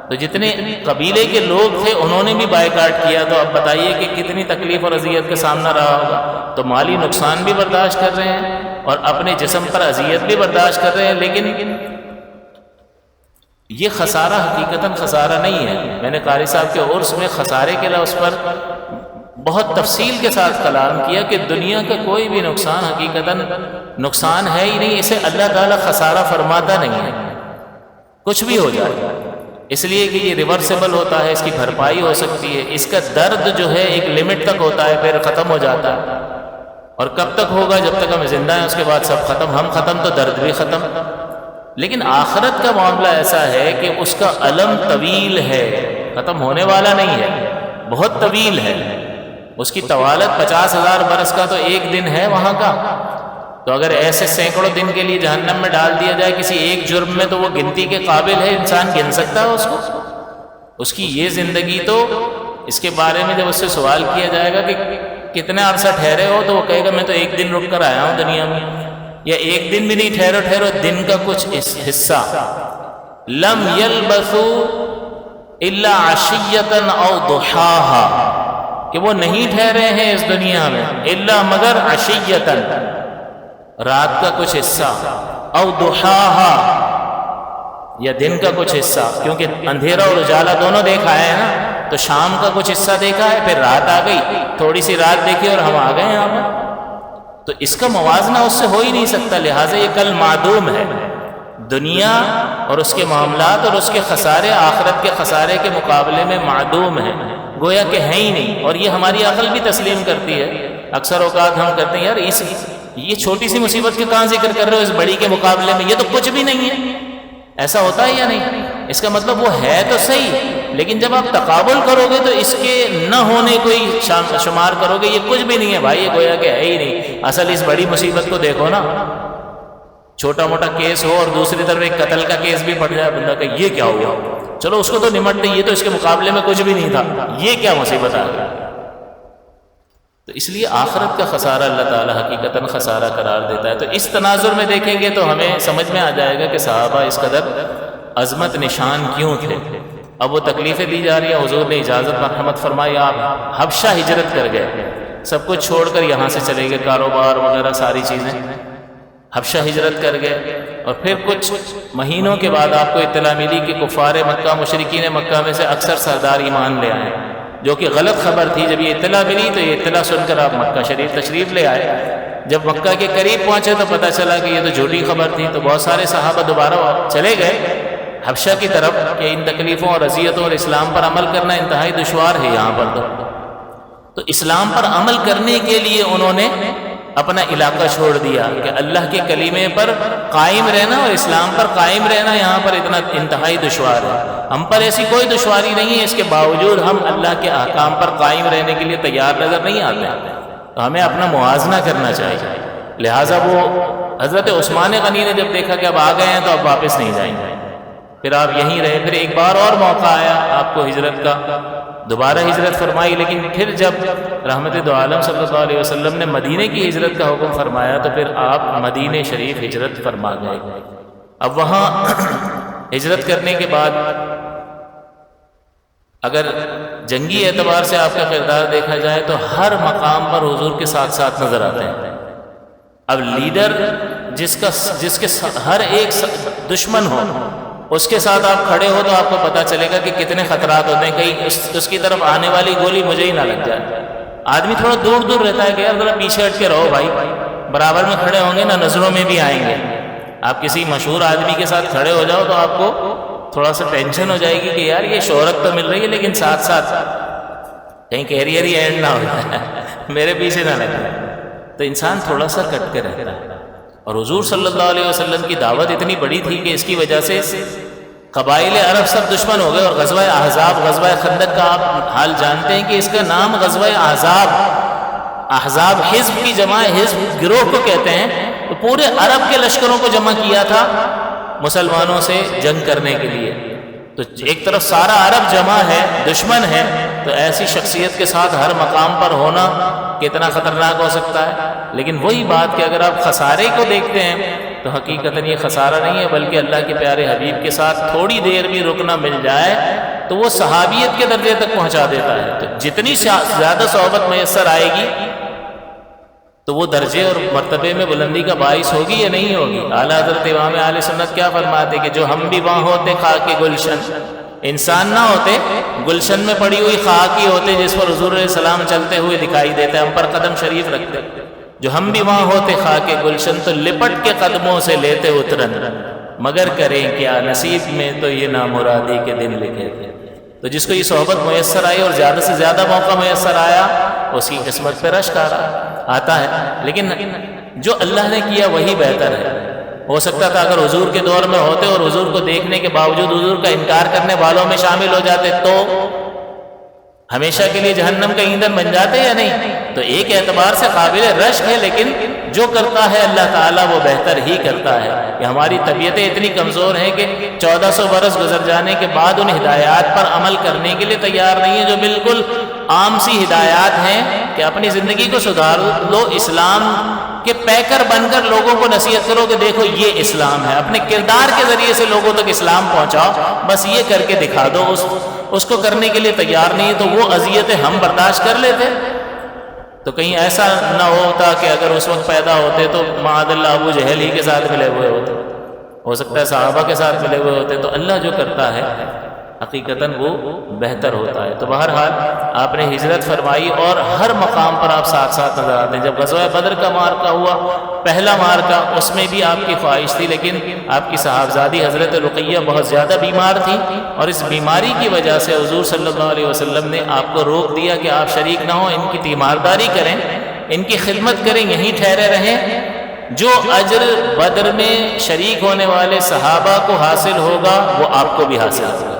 تو جتنے قبیلے کے لوگ تھے انہوں نے بھی بائیکاٹ کیا، تو اب بتائیے کہ کتنی تکلیف اور اذیت کا سامنا رہا ہوگا۔ تو مالی نقصان بھی برداشت کر رہے ہیں اور اپنے جسم پر اذیت بھی برداشت کر رہے ہیں، لیکن یہ خسارہ حقیقتاً خسارہ نہیں ہے۔ میں نے قاری صاحب کے عرس میں خسارے کے لفظ پر بہت تفصیل کے ساتھ کلام کیا کہ دنیا کا کوئی بھی نقصان حقیقتاً نقصان ہے ہی نہیں، اسے اللہ تعالیٰ خسارہ فرماتا نہیں ہے، کچھ بھی ہو جائے، اس لیے کہ یہ ریورسیبل ہوتا ہے، اس کی بھرپائی ہو سکتی ہے، اس کا درد جو ہے ایک لمٹ تک ہوتا ہے پھر ختم ہو جاتا ہے، اور کب تک ہوگا؟ جب تک ہم زندہ ہیں، اس کے بعد سب ختم، ہم ختم تو درد بھی ختم۔ لیکن آخرت کا معاملہ ایسا ہے کہ اس کا علم طویل ہے، ختم ہونے والا نہیں ہے، بہت طویل ہے، اس کی طوالت 50,000 برس کا تو ایک دن ہے وہاں کا۔ تو اگر ایسے سینکڑوں دن کے لیے جہنم میں ڈال دیا جائے کسی ایک جرم میں، تو وہ گنتی کے قابل ہے، انسان گن سکتا ہے اس کو؟ اس کی یہ زندگی، تو اس کے بارے میں جب اس سے سوال کیا جائے گا کہ کتنے عرصہ ٹھہرے ہو، تو وہ کہے گا میں تو ایک دن رک کر آیا ہوں دنیا میں، یا ایک دن بھی نہیں، ٹھہرو دن کا کچھ حصہ۔ لم یلبثوا الا عشیۃ او ضحاها، کہ وہ نہیں ٹھہرے ہیں اس دنیا میں الا مگر عشیۃ، رات کا کچھ حصہ، او ضحاها، یا دن کا کچھ حصہ، کیونکہ اندھیرا اور اجالا دونوں دیکھا ہے نا، تو شام کا کچھ حصہ دیکھا ہے، پھر رات آ گئی، تھوڑی سی رات دیکھی اور ہم آ گئے یہاں پر۔ تو اس کا موازنہ اس سے ہو ہی نہیں سکتا، لہٰذا یہ کل معدوم ہے۔ دنیا اور اس کے معاملات اور اس کے خسارے آخرت کے خسارے کے مقابلے میں معدوم ہیں، گویا کہ ہیں ہی نہیں، اور یہ ہماری عقل بھی تسلیم کرتی ہے۔ اکثر اوقات ہم کہتے ہیں یار یہ چھوٹی سی مصیبت کے کہاں ذکر کر رہے ہو اس بڑی کے مقابلے میں، یہ تو کچھ بھی نہیں ہے۔ ایسا ہوتا ہے یا نہیں؟ اس کا مطلب وہ ہے تو صحیح، لیکن جب آپ تقابل کرو گے تو اس کے نہ ہونے کو ہی شمار کرو گے، یہ کچھ بھی نہیں ہے بھائی، یہ گویا کہ ہے ہی نہیں۔ اصل اس بڑی مصیبت کو دیکھو نا، چھوٹا موٹا کیس ہو اور دوسری طرف ایک قتل کا کیس بھی پڑ جائے، بندہ کہ یہ کیا ہوا، چلو اس کو تو نمٹتے، یہ تو اس کے مقابلے میں کچھ بھی نہیں تھا، یہ کیا مصیبت آ گئی۔ تو اس لیے آخرت کا خسارہ اللہ تعالیٰ حقیقتاً خسارہ قرار دیتا ہے۔ تو اس تناظر میں دیکھیں گے تو ہمیں سمجھ میں آ جائے گا کہ صحابہ اس قدر عظمت نشان کیوں تھے۔ اب وہ تکلیفیں دی جا رہی ہیں، حضور نے اجازت مرحمت فرمائی، آپ حبشہ ہجرت کر گئے، سب کچھ چھوڑ کر یہاں سے چلے گئے، کاروبار وغیرہ ساری چیزیں، حبشہ ہجرت کر گئے۔ اور پھر کچھ مہینوں کے بعد آپ کو اطلاع ملی کہ کفار مکہ، مشرکین مکہ میں سے اکثر سردار ایمان لے آئے، جو کہ غلط خبر تھی۔ جب یہ اطلاع ملی تو یہ اطلاع سن کر آپ مکہ شریف تشریف لے آئے۔ جب مکہ کے قریب پہنچے تو پتہ چلا کہ یہ تو جھوٹی خبر تھی، تو بہت سارے صحابہ دوبارہ چلے گئے حبشہ کی طرف کہ ان تکلیفوں اور اذیتوں اور اسلام پر عمل کرنا انتہائی دشوار ہے یہاں پر۔ تو اسلام پر عمل کرنے کے لیے انہوں نے اپنا علاقہ چھوڑ دیا کہ اللہ کے کلمے پر قائم رہنا اور اسلام پر قائم رہنا یہاں پر اتنا انتہائی دشوار ہے۔ ہم پر ایسی کوئی دشواری نہیں ہے، اس کے باوجود ہم اللہ کے احکام پر قائم رہنے کے لیے تیار نظر نہیں آتے، تو ہمیں اپنا موازنہ کرنا چاہیے۔ لہٰذا وہ حضرت عثمان غنی نے جب دیکھا کہ اب آ گئے ہیں تو اب واپس نہیں جائیں گے، پھر آپ یہیں رہے۔ پھر ایک بار اور موقع آیا آپ کو ہجرت کا، دوبارہ ہجرت فرمائی، لیکن پھر جب رحمت دو عالم صلی اللہ علیہ وسلم نے مدینے کی ہجرت کا حکم فرمایا تو پھر آپ مدینے شریف ہجرت فرما گئے۔ اب وہاں ہجرت کرنے کے بعد اگر جنگی اعتبار سے آپ کا کردار دیکھا جائے تو ہر مقام پر حضور کے ساتھ ساتھ نظر آتے ہیں۔ اب لیڈر جس کے ہر ایک دشمن ہو، اس کے ساتھ آپ کھڑے ہو تو آپ کو پتہ چلے گا کہ کتنے خطرات ہوتے ہیں، کہیں اس کی طرف آنے والی گولی مجھے ہی نہ لگ جائے۔ آدمی تھوڑا دور دور رہتا ہے کہ یار ذرا پیچھے ہٹ کے رہو بھائی، برابر میں کھڑے ہوں گے نا نظروں میں بھی آئیں گے۔ آپ کسی مشہور آدمی کے ساتھ کھڑے ہو جاؤ تو آپ کو تھوڑا سا ٹینشن ہو جائے گی کہ یار یہ شہرت تو مل رہی ہے لیکن ساتھ ساتھ کہیں کیریئر ہی اینڈ نہ ہو جائے، میرے پیچھے نہ لگ جائے۔ تو انسان تھوڑا سا کٹ کے رہتا ہے۔ اور حضور صلی اللہ علیہ وسلم کی دعوت اتنی بڑی تھی کہ اس کی وجہ سے قبائل عرب سب دشمن ہو گئے، اور غزوہ احزاب، غزوہ خندق کا آپ حال جانتے ہیں کہ اس کا نام غزوہ احزاب، احزاب حزب کی جمع، حزب گروہ کو کہتے ہیں۔ تو پورے عرب کے لشکروں کو جمع کیا تھا مسلمانوں سے جنگ کرنے کے لیے۔ تو ایک طرف سارا عرب جمع ہے، دشمن ہے، تو ایسی شخصیت کے ساتھ ہر مقام پر ہونا کتنا خطرناک ہو سکتا ہے۔ لیکن وہی بات کہ اگر آپ خسارے کو دیکھتے ہیں تو حقیقتاً یہ خسارہ نہیں ہے، بلکہ اللہ کے پیارے حبیب کے ساتھ تھوڑی دیر بھی رکنا مل جائے تو وہ صحابیت کے درجے تک پہنچا دیتا ہے۔ تو جتنی زیادہ صحبت میسر آئے گی تو وہ درجے اور مرتبے میں بلندی کا باعث ہوگی یا نہیں ہوگی۔ اعلیٰ حضرت امام اہل سنت کیا فرماتے کہ جو ہم بھی وہاں ہوتے خاک کے گلشن، انسان نہ ہوتے، گلشن میں پڑی ہوئی خاک ہی ہوتے جس پر حضور علیہ السلام چلتے ہوئے دکھائی دیتے، ہم پر قدم شریف رکھتے۔ جو ہم بھی وہاں ہوتے خاک کے گلشن تو لپٹ کے قدموں سے لیتے اترن، مگر کریں کیا نصیب میں تو یہ نامرادی کے دن لکھے تھے۔ تو جس کو یہ صحبت میسر آئی اور زیادہ سے زیادہ موقع میسر آیا، اس کی قسمت پہ رشک آتا ہے۔ لیکن جو اللہ نے کیا وہی بہتر ہے۔ ہو سکتا تھا اگر حضور کے دور میں ہوتے اور حضور کو دیکھنے کے باوجود حضور کا انکار کرنے والوں میں شامل ہو جاتے تو ہمیشہ کے لیے جہنم کا ایندھن بن جاتے یا نہیں؟ تو ایک اعتبار سے قابل رشک ہے، لیکن جو کرتا ہے اللہ تعالیٰ وہ بہتر ہی کرتا ہے۔ کہ ہماری طبیعتیں اتنی کمزور ہیں کہ 1400 برس گزر جانے کے بعد ان ہدایات پر عمل کرنے کے لیے تیار نہیں ہے جو بالکل عام سی ہدایات ہیں کہ اپنی زندگی کو سدھار لو، اسلام کے پیکر بن کر لوگوں کو نصیحت کرو کہ دیکھو یہ اسلام ہے، اپنے کردار کے ذریعے سے لوگوں تک اسلام پہنچاؤ، بس یہ کر کے دکھا دو۔ اس کو کرنے کے لیے تیار نہیں تو وہ اذیتیں ہم برداشت کر لیتے۔ تو کہیں ایسا نہ ہوتا کہ اگر اس وقت پیدا ہوتے تو معاذ اللہ ابو جہل ہی کے ساتھ ملے ہوئے ہوتے، ہو سکتا ہے صحابہ کے ساتھ ملے ہوئے ہوتے۔ تو اللہ جو کرتا ہے حقیقتاً وہ بہتر ہوتا ہے۔ تو بہرحال آپ نے ہجرت فرمائی اور ہر مقام پر آپ ساتھ ساتھ نظر آتے ہیں۔ جب غزوہ بدر کا مارکہ ہوا، پہلا مارکہ، اس میں بھی آپ کی خواہش تھی، لیکن آپ کی صاحبزادی حضرت رقیہ بہت زیادہ بیمار تھی، اور اس بیماری کی وجہ سے حضور صلی اللہ علیہ وسلم نے آپ کو روک دیا کہ آپ شریک نہ ہوں، ان کی تیمارداری کریں، ان کی خدمت کریں، یہیں ٹھہرے رہیں۔ جو اجر بدر میں شریک ہونے والے صحابہ کو حاصل ہوگا وہ آپ کو بھی حاصل ہوگا۔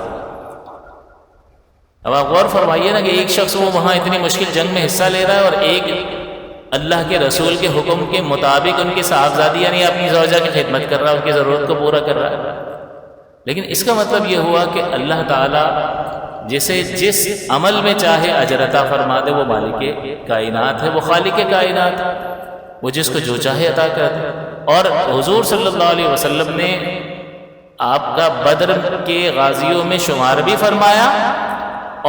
اب آپ غور فرمائیے نا کہ ایک شخص وہ وہاں اتنی مشکل جنگ میں حصہ لے رہا ہے، اور ایک اللہ کے رسول کے حکم کے مطابق ان کی صاحبزادی یعنی اپنی زوجہ کی خدمت کر رہا ہے، ان کی ضرورت کو پورا کر رہا ہے۔ لیکن اس کا مطلب یہ ہوا کہ اللہ تعالیٰ جسے جس عمل میں چاہے اجر عطا فرما دے، وہ مالک کائنات ہے، وہ خالق کائنات ہے، وہ جس کو جو چاہے عطا کر دے۔ اور حضور صلی اللہ علیہ وسلم نے آپ کا بدر کے غازیوں میں شمار بھی فرمایا،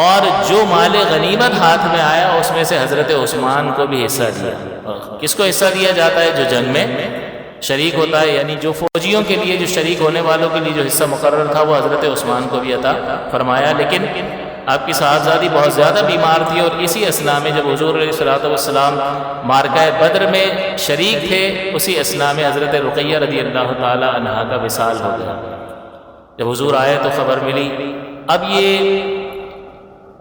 اور جو مال غنیمت ہاتھ میں آیا اس میں سے حضرت عثمان کو بھی حصہ دیا۔ کس کو حصہ دیا جاتا ہے؟ جو جنگ میں شریک ہوتا ہے، یعنی جو فوجیوں کے لیے، جو شریک ہونے والوں کے لیے جو حصہ مقرر تھا وہ حضرت عثمان کو بھی عطا فرمایا۔ لیکن آپ کی صاحبزادی بہت زیادہ بیمار تھی، اور اسی اثناء میں جب حضور علیہ الصلوۃ والسلام مارکہ بدر میں شریک تھے، اسی اثناء میں حضرت رقیہ رضی اللہ تعالی عنہا کا وصال ہو گیا۔ جب حضور آئے تو خبر ملی۔ اب یہ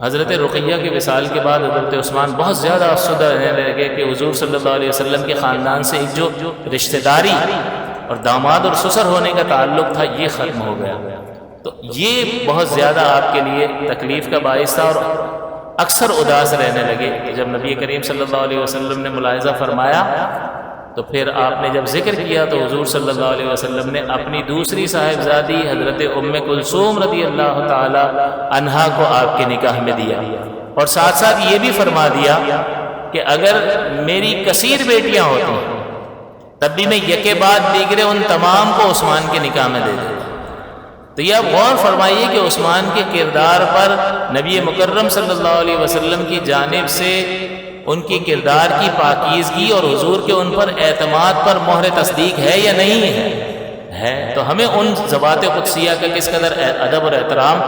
حضرت رقیہ کے وصال کے بعد حضرت عثمان بہت زیادہ افسردہ رہنے لگے کہ حضور صلی اللہ علیہ وسلم کے خاندان سے ایک جو رشتہ داری اور داماد اور سسر ہونے کا تعلق تھا یہ ختم ہو گیا۔ تو یہ بہت زیادہ آپ کے لیے تکلیف کا باعث تھا، اور اکثر اداس رہنے لگے۔ جب نبی کریم صلی اللہ علیہ وسلم نے ملاحظہ فرمایا تو پھر آپ نے جب ذکر کیا تو حضور صلی اللہ علیہ وسلم نے اپنی دوسری صاحبزادی حضرت ام کلثوم رضی اللہ تعالی عنہا کو آپ کے نکاح میں دیا، اور ساتھ ساتھ یہ بھی فرما دیا کہ اگر میری کثیر بیٹیاں ہوتی تب بھی میں یکے بعد دیگرے ان تمام کو عثمان کے نکاح میں دے دیتا۔ تو یہ آپ غور فرمائیے کہ عثمان کے کردار پر نبی مکرم صلی اللہ علیہ وسلم کی جانب سے ان کی کردار کی پاکیزگی اور حضور کے ان پر اعتماد پر مہر تصدیق ہے یا نہیں ہے، تو ہمیں ان ذوات قدسیہ کا کس قدر ادب اور احترام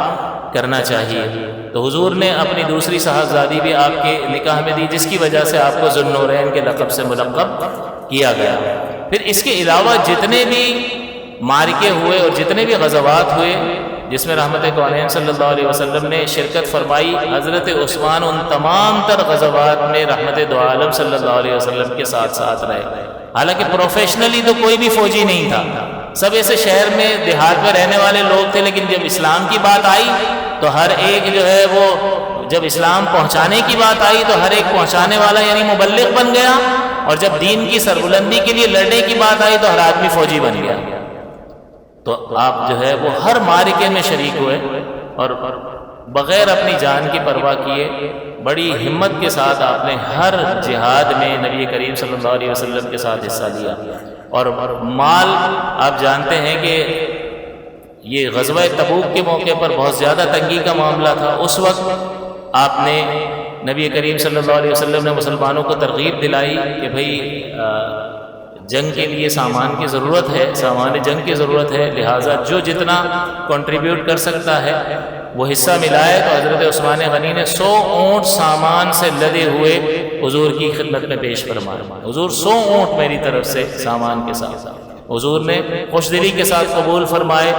کرنا چاہیے۔ تو حضور نے اپنی دوسری صاحبزادی بھی آپ کے نکاح میں دی، جس کی وجہ سے آپ کو ذو النورین کے لقب سے ملقب کیا گیا۔ پھر اس کے علاوہ جتنے بھی معرکے ہوئے اور جتنے بھی غزوات ہوئے جس میں رحمت کونین صلی اللہ علیہ وسلم نے شرکت فرمائی، حضرت عثمان ان تمام تر غزوات میں رحمت دو عالم صلی اللہ علیہ وسلم کے ساتھ ساتھ رہے۔ حالانکہ پروفیشنلی تو کوئی بھی فوجی نہیں تھا، سب ایسے شہر میں دیہات میں رہنے والے لوگ تھے، لیکن جب اسلام کی بات آئی تو ہر ایک جو ہے وہ، جب اسلام پہنچانے کی بات آئی تو ہر ایک پہنچانے والا یعنی مبلغ بن گیا، اور جب دین کی سربلندی کے لیے لڑنے کی بات آئی تو ہر آدمی فوجی بن گیا۔ تو آپ جو ہے وہ ہر معرکے میں شریک ہوئے اور بغیر اپنی جان کی پرواہ کیے بڑی ہمت کے ساتھ آپ نے ہر جہاد میں نبی کریم صلی اللہ علیہ وسلم کے ساتھ حصہ لیا۔ اور مال آپ جانتے ہیں کہ یہ غزوہ تبوک کے موقع پر بہت زیادہ تنگی کا معاملہ تھا۔ اس وقت آپ نے نبی کریم صلی اللہ علیہ وسلم نے مسلمانوں کو ترغیب دلائی کہ بھئی جنگ کے لیے سامان کی ضرورت ہے، سامان جنگ کی ضرورت ہے، لہٰذا جو جتنا کنٹریبیوٹ کر سکتا ہے وہ حصہ ملائے۔ تو حضرت عثمان غنی نے 100 اونٹ سامان سے لدے ہوئے حضور کی خدمت میں پیش فرمایا۔ حضور 100 اونٹ میری طرف سے سامان کے ساتھ، حضور نے خوش دلی کے ساتھ قبول فرمائے۔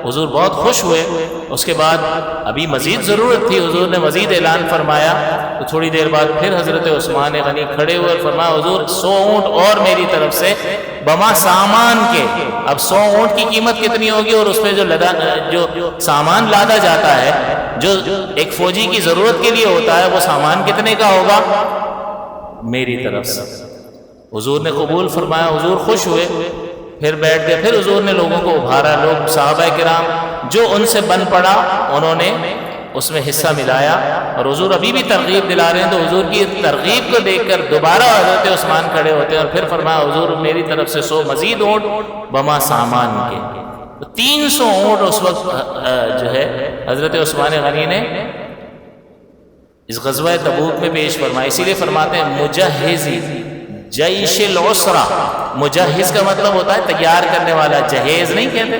حضور بہت خوش ہوئے۔ اس کے بعد ابھی مزید ضرورت تھی، حضور نے مزید اعلان فرمایا تو تھوڑی دیر بعد پھر حضرت عثمان غنی کھڑے ہوئے اور فرمایا حضور 100 اونٹ اور میری طرف سے بما سامان کے۔ اب 100 اونٹ کی قیمت کتنی ہوگی اور اس پہ جو سامان لادا جاتا ہے، جو ایک فوجی کی ضرورت کے لیے ہوتا ہے، وہ سامان کتنے کا ہوگا؟ میری طرف سے۔ حضور نے قبول فرمایا، حضور خوش ہوئے، پھر بیٹھ گئے۔ پھر حضور نے لوگوں کو ابھارا، لوگ صحابہ کرام جو ان سے بن پڑا انہوں نے اس میں حصہ ملایا، اور حضور ابھی بھی ترغیب دلا رہے ہیں۔ تو حضور کی ترغیب کو دیکھ کر دوبارہ حضرت عثمان کھڑے ہوتے ہیں اور پھر فرمایا حضور میری طرف سے 100 مزید اونٹ بما سامان کے۔ 300 اونٹ اس وقت جو ہے حضرت عثمان غنی نے اس غزوہ تبوک میں پیش فرمایا۔ اسی لیے فرماتے ہیں مجہزی جیش العسرہ۔ مجہز کا مطلب ہوتا ہے تیار کرنے والا، جہیز نہیں کہتے،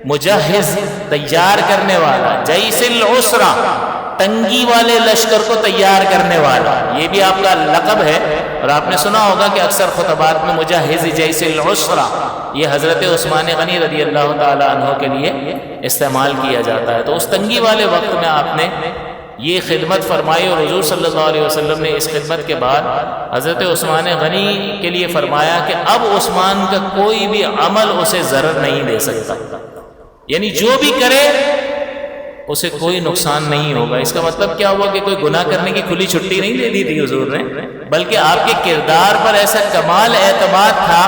مجہز تیار کرنے والا، جیش العسرہ تنگی والے لشکر کو تیار کرنے والا، یہ بھی آپ کا لقب ہے۔ اور آپ نے سنا ہوگا کہ اکثر خطبات میں مجہز جیش العسرہ یہ حضرت عثمان غنی رضی اللہ تعالی عنہ کے لیے استعمال کیا جاتا ہے۔ تو اس تنگی والے وقت میں آپ نے یہ خدمت فرمائی، اور حضور صلی اللہ علیہ وسلم نے اس خدمت کے بعد حضرت عثمان غنی کے لیے فرمایا کہ اب عثمان کا کوئی بھی عمل اسے ضرر نہیں دے سکتا، یعنی جو بھی کرے اسے کوئی نقصان نہیں ہوگا۔ اس کا مطلب کیا ہوا کہ کوئی گناہ کرنے کی کھلی چھٹی نہیں دے دی تھی حضور نے، بلکہ آپ کے کردار پر ایسا کمال اعتماد تھا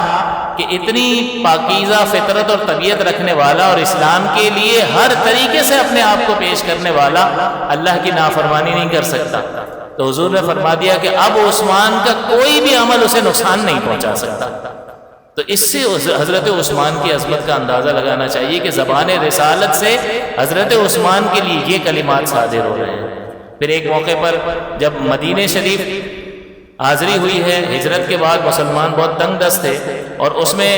کہ اتنی پاکیزہ فطرت اور طبیعت رکھنے والا اور اسلام کے لیے ہر طریقے سے اپنے آپ کو پیش کرنے والا اللہ کی نافرمانی نہیں کر سکتا۔ تو حضور نے فرما دیا کہ اب عثمان کا کوئی بھی عمل اسے نقصان نہیں پہنچا سکتا۔ تو اس سے حضرت عثمان کی عظمت کا اندازہ لگانا چاہیے کہ زبان رسالت سے حضرت عثمان کے لیے یہ کلمات صادر ہو رہے ہیں۔ پھر ایک موقع پر جب مدینہ شریف حاضری ہوئی ہے، ہجرت کے بعد مسلمان بہت تنگ دست تھے، اور اس میں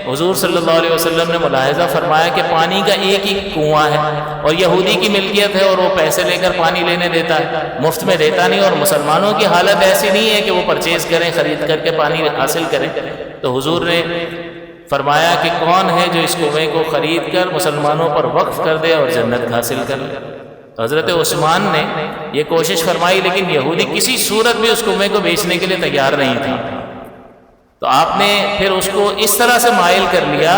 حضور صلی اللہ علیہ وسلم نے ملاحظہ فرمایا کہ پانی کا ایک ہی کنواں ہے اور یہودی کی ملکیت ہے، اور وہ پیسے لے کر پانی لینے دیتا ہے، مفت میں دیتا نہیں، اور مسلمانوں کی حالت ایسی نہیں ہے کہ وہ پرچیز کریں، خرید کر کے پانی حاصل کریں۔ تو حضور نے فرمایا کہ کون ہے جو اس کنویں کو خرید کر مسلمانوں پر وقف کر دے اور جنت حاصل کر لے؟ تو حضرت عثمان نے یہ کوشش فرمائی، لیکن یہودی کسی صورت بھی اس کنویں کو بیچنے کے لیے تیار نہیں تھا۔ تو آپ نے پھر اس کو اس طرح سے مائل کر لیا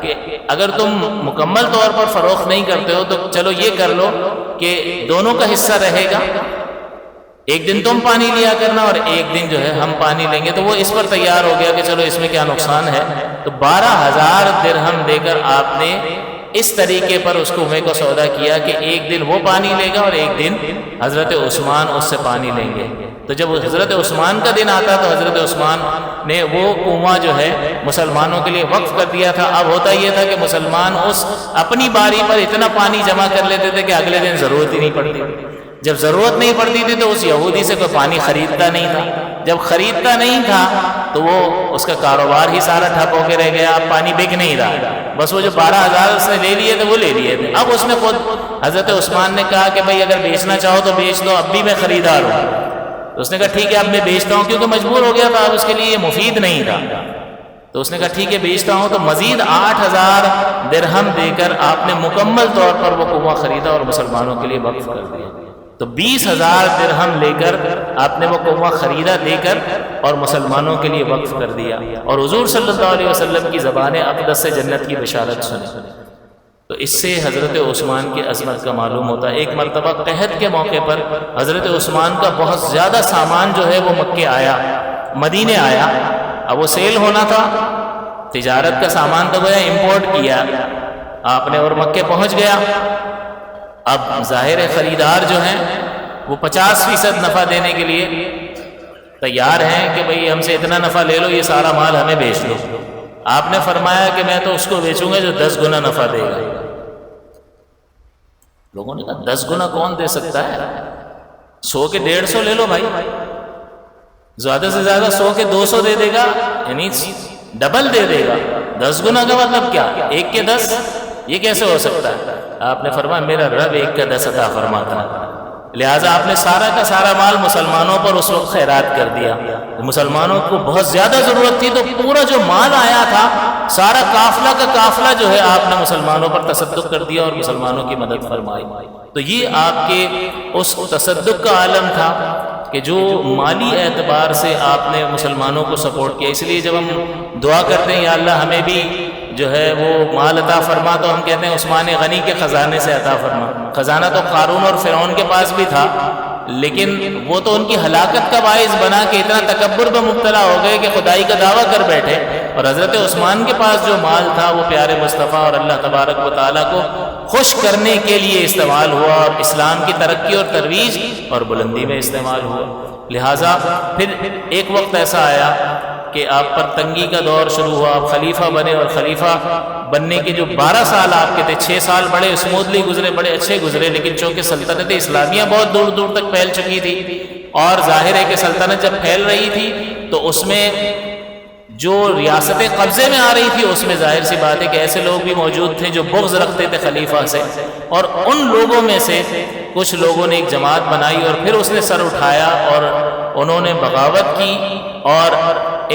کہ اگر تم مکمل طور پر فروخت نہیں کرتے ہو تو چلو یہ کر لو کہ دونوں کا حصہ رہے گا، ایک دن تم پانی لیا کرنا اور ایک دن جو ہے ہم پانی لیں گے۔ تو وہ اس پر تیار ہو گیا کہ چلو اس میں کیا نقصان ہے۔ تو 12,000 درہم دے کر آپ نے اس طریقے پر اس کنویں کو سودا کیا کہ ایک دن وہ پانی لے گا اور ایک دن حضرت عثمان اس سے پانی لیں گے۔ تو جب حضرت عثمان کا دن آتا تو حضرت عثمان نے وہ کنواں جو ہے مسلمانوں کے لیے وقف کر دیا تھا۔ اب ہوتا یہ تھا کہ مسلمان اس اپنی باری پر اتنا پانی جمع کر لیتے تھے کہ اگلے دن ضرورت ہی نہیں پڑتی۔ جب ضرورت نہیں پڑتی تھی تو اس یہودی سے کوئی پانی خریدتا نہیں تھا۔ جب خریدتا نہیں تھا تو وہ اس کا کاروبار ہی سارا ٹھپ ہو کے رہ گیا، اب پانی بک نہیں رہا، بس وہ جو 12,000 اس نے لے لیے تھے وہ لے لیے تھے۔ اب اس نے خود حضرت عثمان نے کہا کہ بھائی اگر بیچنا چاہو تو بیچ دو، اب بھی میں خریدار ہوں۔ تو اس نے کہا ٹھیک ہے اب میں بیچتا ہوں، کیونکہ مجبور ہو گیا تھا، اب اس کے لیے یہ مفید نہیں تھا۔ تو اس نے کہا ٹھیک ہے بیچتا ہوں، تو مزید 8,000 درہم دے کر آپ نے مکمل طور پر وہ کنواں خریدا اور مسلمانوں کے لیے وقف کر دیا۔ تو 20,000 درہم لے کر آپ نے وہ کنواں خریدا دے کر اور مسلمانوں کے لیے وقف کر دیا، اور حضور صلی اللہ علیہ وسلم کی زبان اقدس سے جنت کی بشارت سنی۔ تو اس سے حضرت عثمان کی عظمت کا معلوم ہوتا ہے۔ ایک مرتبہ قحط کے موقع پر حضرت عثمان کا بہت زیادہ سامان جو ہے وہ مکے آیا، مدینے آیا، اب وہ سیل ہونا تھا، تجارت کا سامان تو گویا امپورٹ کیا آپ نے اور مکے پہنچ گیا۔ اب ظاہر خریدار جو ہیں وہ 50% نفع دینے کے لیے تیار ہیں کہ بھئی ہم سے اتنا نفع لے لو، یہ سارا مال ہمیں بیچ دو۔ آپ نے فرمایا کہ میں تو اس کو بیچوں گا جو 10 گنا نفع دے گا۔ لوگوں نے کہا 10 گنا کون دے سکتا ہے؟ 100 کے 150 لے لو بھائی، زیادہ سے زیادہ 100 کے 200 دے دے گا، یعنی ڈبل دے دے گا۔ 10 گنا کا مطلب کیا؟ 1 کے 10، یہ کیسے ہو سکتا ہے؟ آپ نے فرمایا میرا رب 1 کا 10 عطا فرماتا ہے، لہٰذا آپ نے سارا کا سارا مال مسلمانوں پر اس وقت خیرات کر دیا۔ مسلمانوں کو بہت زیادہ ضرورت تھی، تو پورا جو مال آیا تھا سارا قافلہ کا قافلہ جو ہے آپ نے مسلمانوں پر تصدق کر دیا اور مسلمانوں کی مدد فرمائی۔ تو یہ آپ کے اس تصدق کا عالم تھا کہ جو مالی اعتبار سے آپ نے مسلمانوں کو سپورٹ کیا۔ اس لیے جب ہم دعا کرتے ہیں یا اللہ ہمیں بھی جو ہے وہ مال عطا فرما، تو ہم کہتے ہیں عثمان غنی کے خزانے سے عطا فرما۔ خزانہ تو قارون اور فرعون کے پاس بھی تھا، لیکن وہ تو ان کی ہلاکت کا باعث بنا کہ اتنا تکبر میں مبتلا ہو گئے کہ خدائی کا دعویٰ کر بیٹھے، اور حضرت عثمان کے پاس جو مال تھا وہ پیارے مصطفیٰ اور اللہ تبارک و تعالیٰ کو خوش کرنے کے لیے استعمال ہوا، اور اسلام کی ترقی اور ترویج اور بلندی میں استعمال ہوا۔ لہٰذا پھر ایک وقت ایسا آیا کہ آپ پر تنگی کا دور شروع ہوا، آپ خلیفہ بنے، اور خلیفہ بننے کے جو 12 سال آپ کے تھے، 6 سال بڑے اسموتھلی گزرے، بڑے اچھے گزرے، لیکن چونکہ سلطنت اسلامیہ بہت دور دور تک پھیل چکی تھی، اور ظاہر ہے کہ سلطنت جب پھیل رہی تھی تو اس میں جو ریاستیں قبضے میں آ رہی تھی اس میں ظاہر سی بات ہے کہ ایسے لوگ بھی موجود تھے جو بغض رکھتے تھے خلیفہ سے، اور ان لوگوں میں سے کچھ لوگوں نے ایک جماعت بنائی اور پھر اس نے سر اٹھایا اور انہوں نے بغاوت کی، اور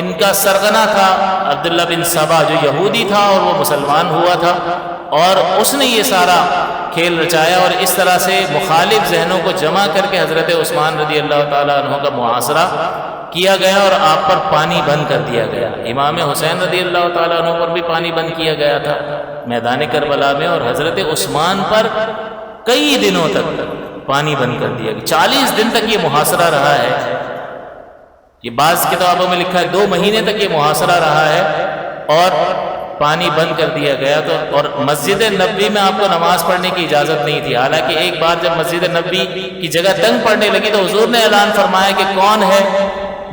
ان کا سرغنہ تھا عبداللہ بن سبا جو یہودی تھا اور وہ مسلمان ہوا تھا، اور اس نے یہ سارا کھیل رچایا، اور اس طرح سے مخالف ذہنوں کو جمع کر کے حضرت عثمان رضی اللہ تعالیٰ عنہ کا محاصرہ کیا گیا اور آپ پر پانی بند کر دیا گیا۔ امام حسین رضی اللہ تعالیٰ عنہ پر بھی پانی بند کیا گیا تھا میدان کربلا میں، اور حضرت عثمان پر کئی دنوں تک پانی بند کر دیا گیا۔ 40 دن تک یہ محاصرہ رہا ہے، یہ بعض کتابوں میں لکھا ہے 2 مہینے تک یہ محاصرہ رہا ہے، اور پانی بند کر دیا گیا۔ تو اور مسجد نبوی میں آپ کو نماز پڑھنے کی اجازت نہیں تھی، حالانکہ ایک بار جب مسجد نبوی کی جگہ تنگ پڑنے لگی تو حضور نے اعلان فرمایا کہ کون ہے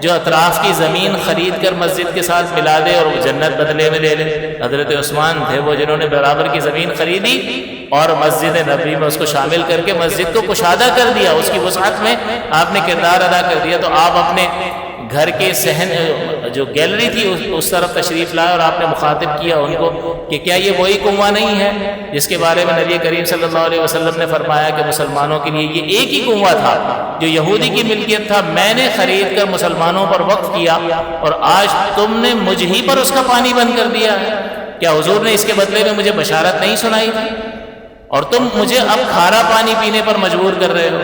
جو اطراف کی زمین خرید کر مسجد کے ساتھ ملا دے اور وہ جنت بدلے میں لے لے۔ حضرت عثمان تھے وہ جنہوں نے برابر کی زمین خریدی اور مسجد نبوی میں اس کو شامل کر کے مسجد کو کشادہ کر دیا، اس کی وسعت میں آپ نے کردار ادا کر دیا۔ تو آپ اپنے گھر کے صحن جو گیلری تھی اس طرف تشریف لائے، اور آپ نے مخاطب کیا ان کو کہ کیا یہ وہی کنواں نہیں ہے جس کے بارے میں نبی کریم صلی اللہ علیہ وسلم نے فرمایا کہ مسلمانوں کے لیے یہ ایک ہی کنواں تھا جو یہودی کی ملکیت تھا، میں نے خرید کر مسلمانوں پر وقف کیا، اور آج تم نے مجھ ہی پر اس کا پانی بند کر دیا ہے؟ کیا حضور نے اس کے بدلے میں مجھے بشارت نہیں سنائی تھی؟ اور تم مجھے اب کھارا پانی پینے پر مجبور کر رہے ہو۔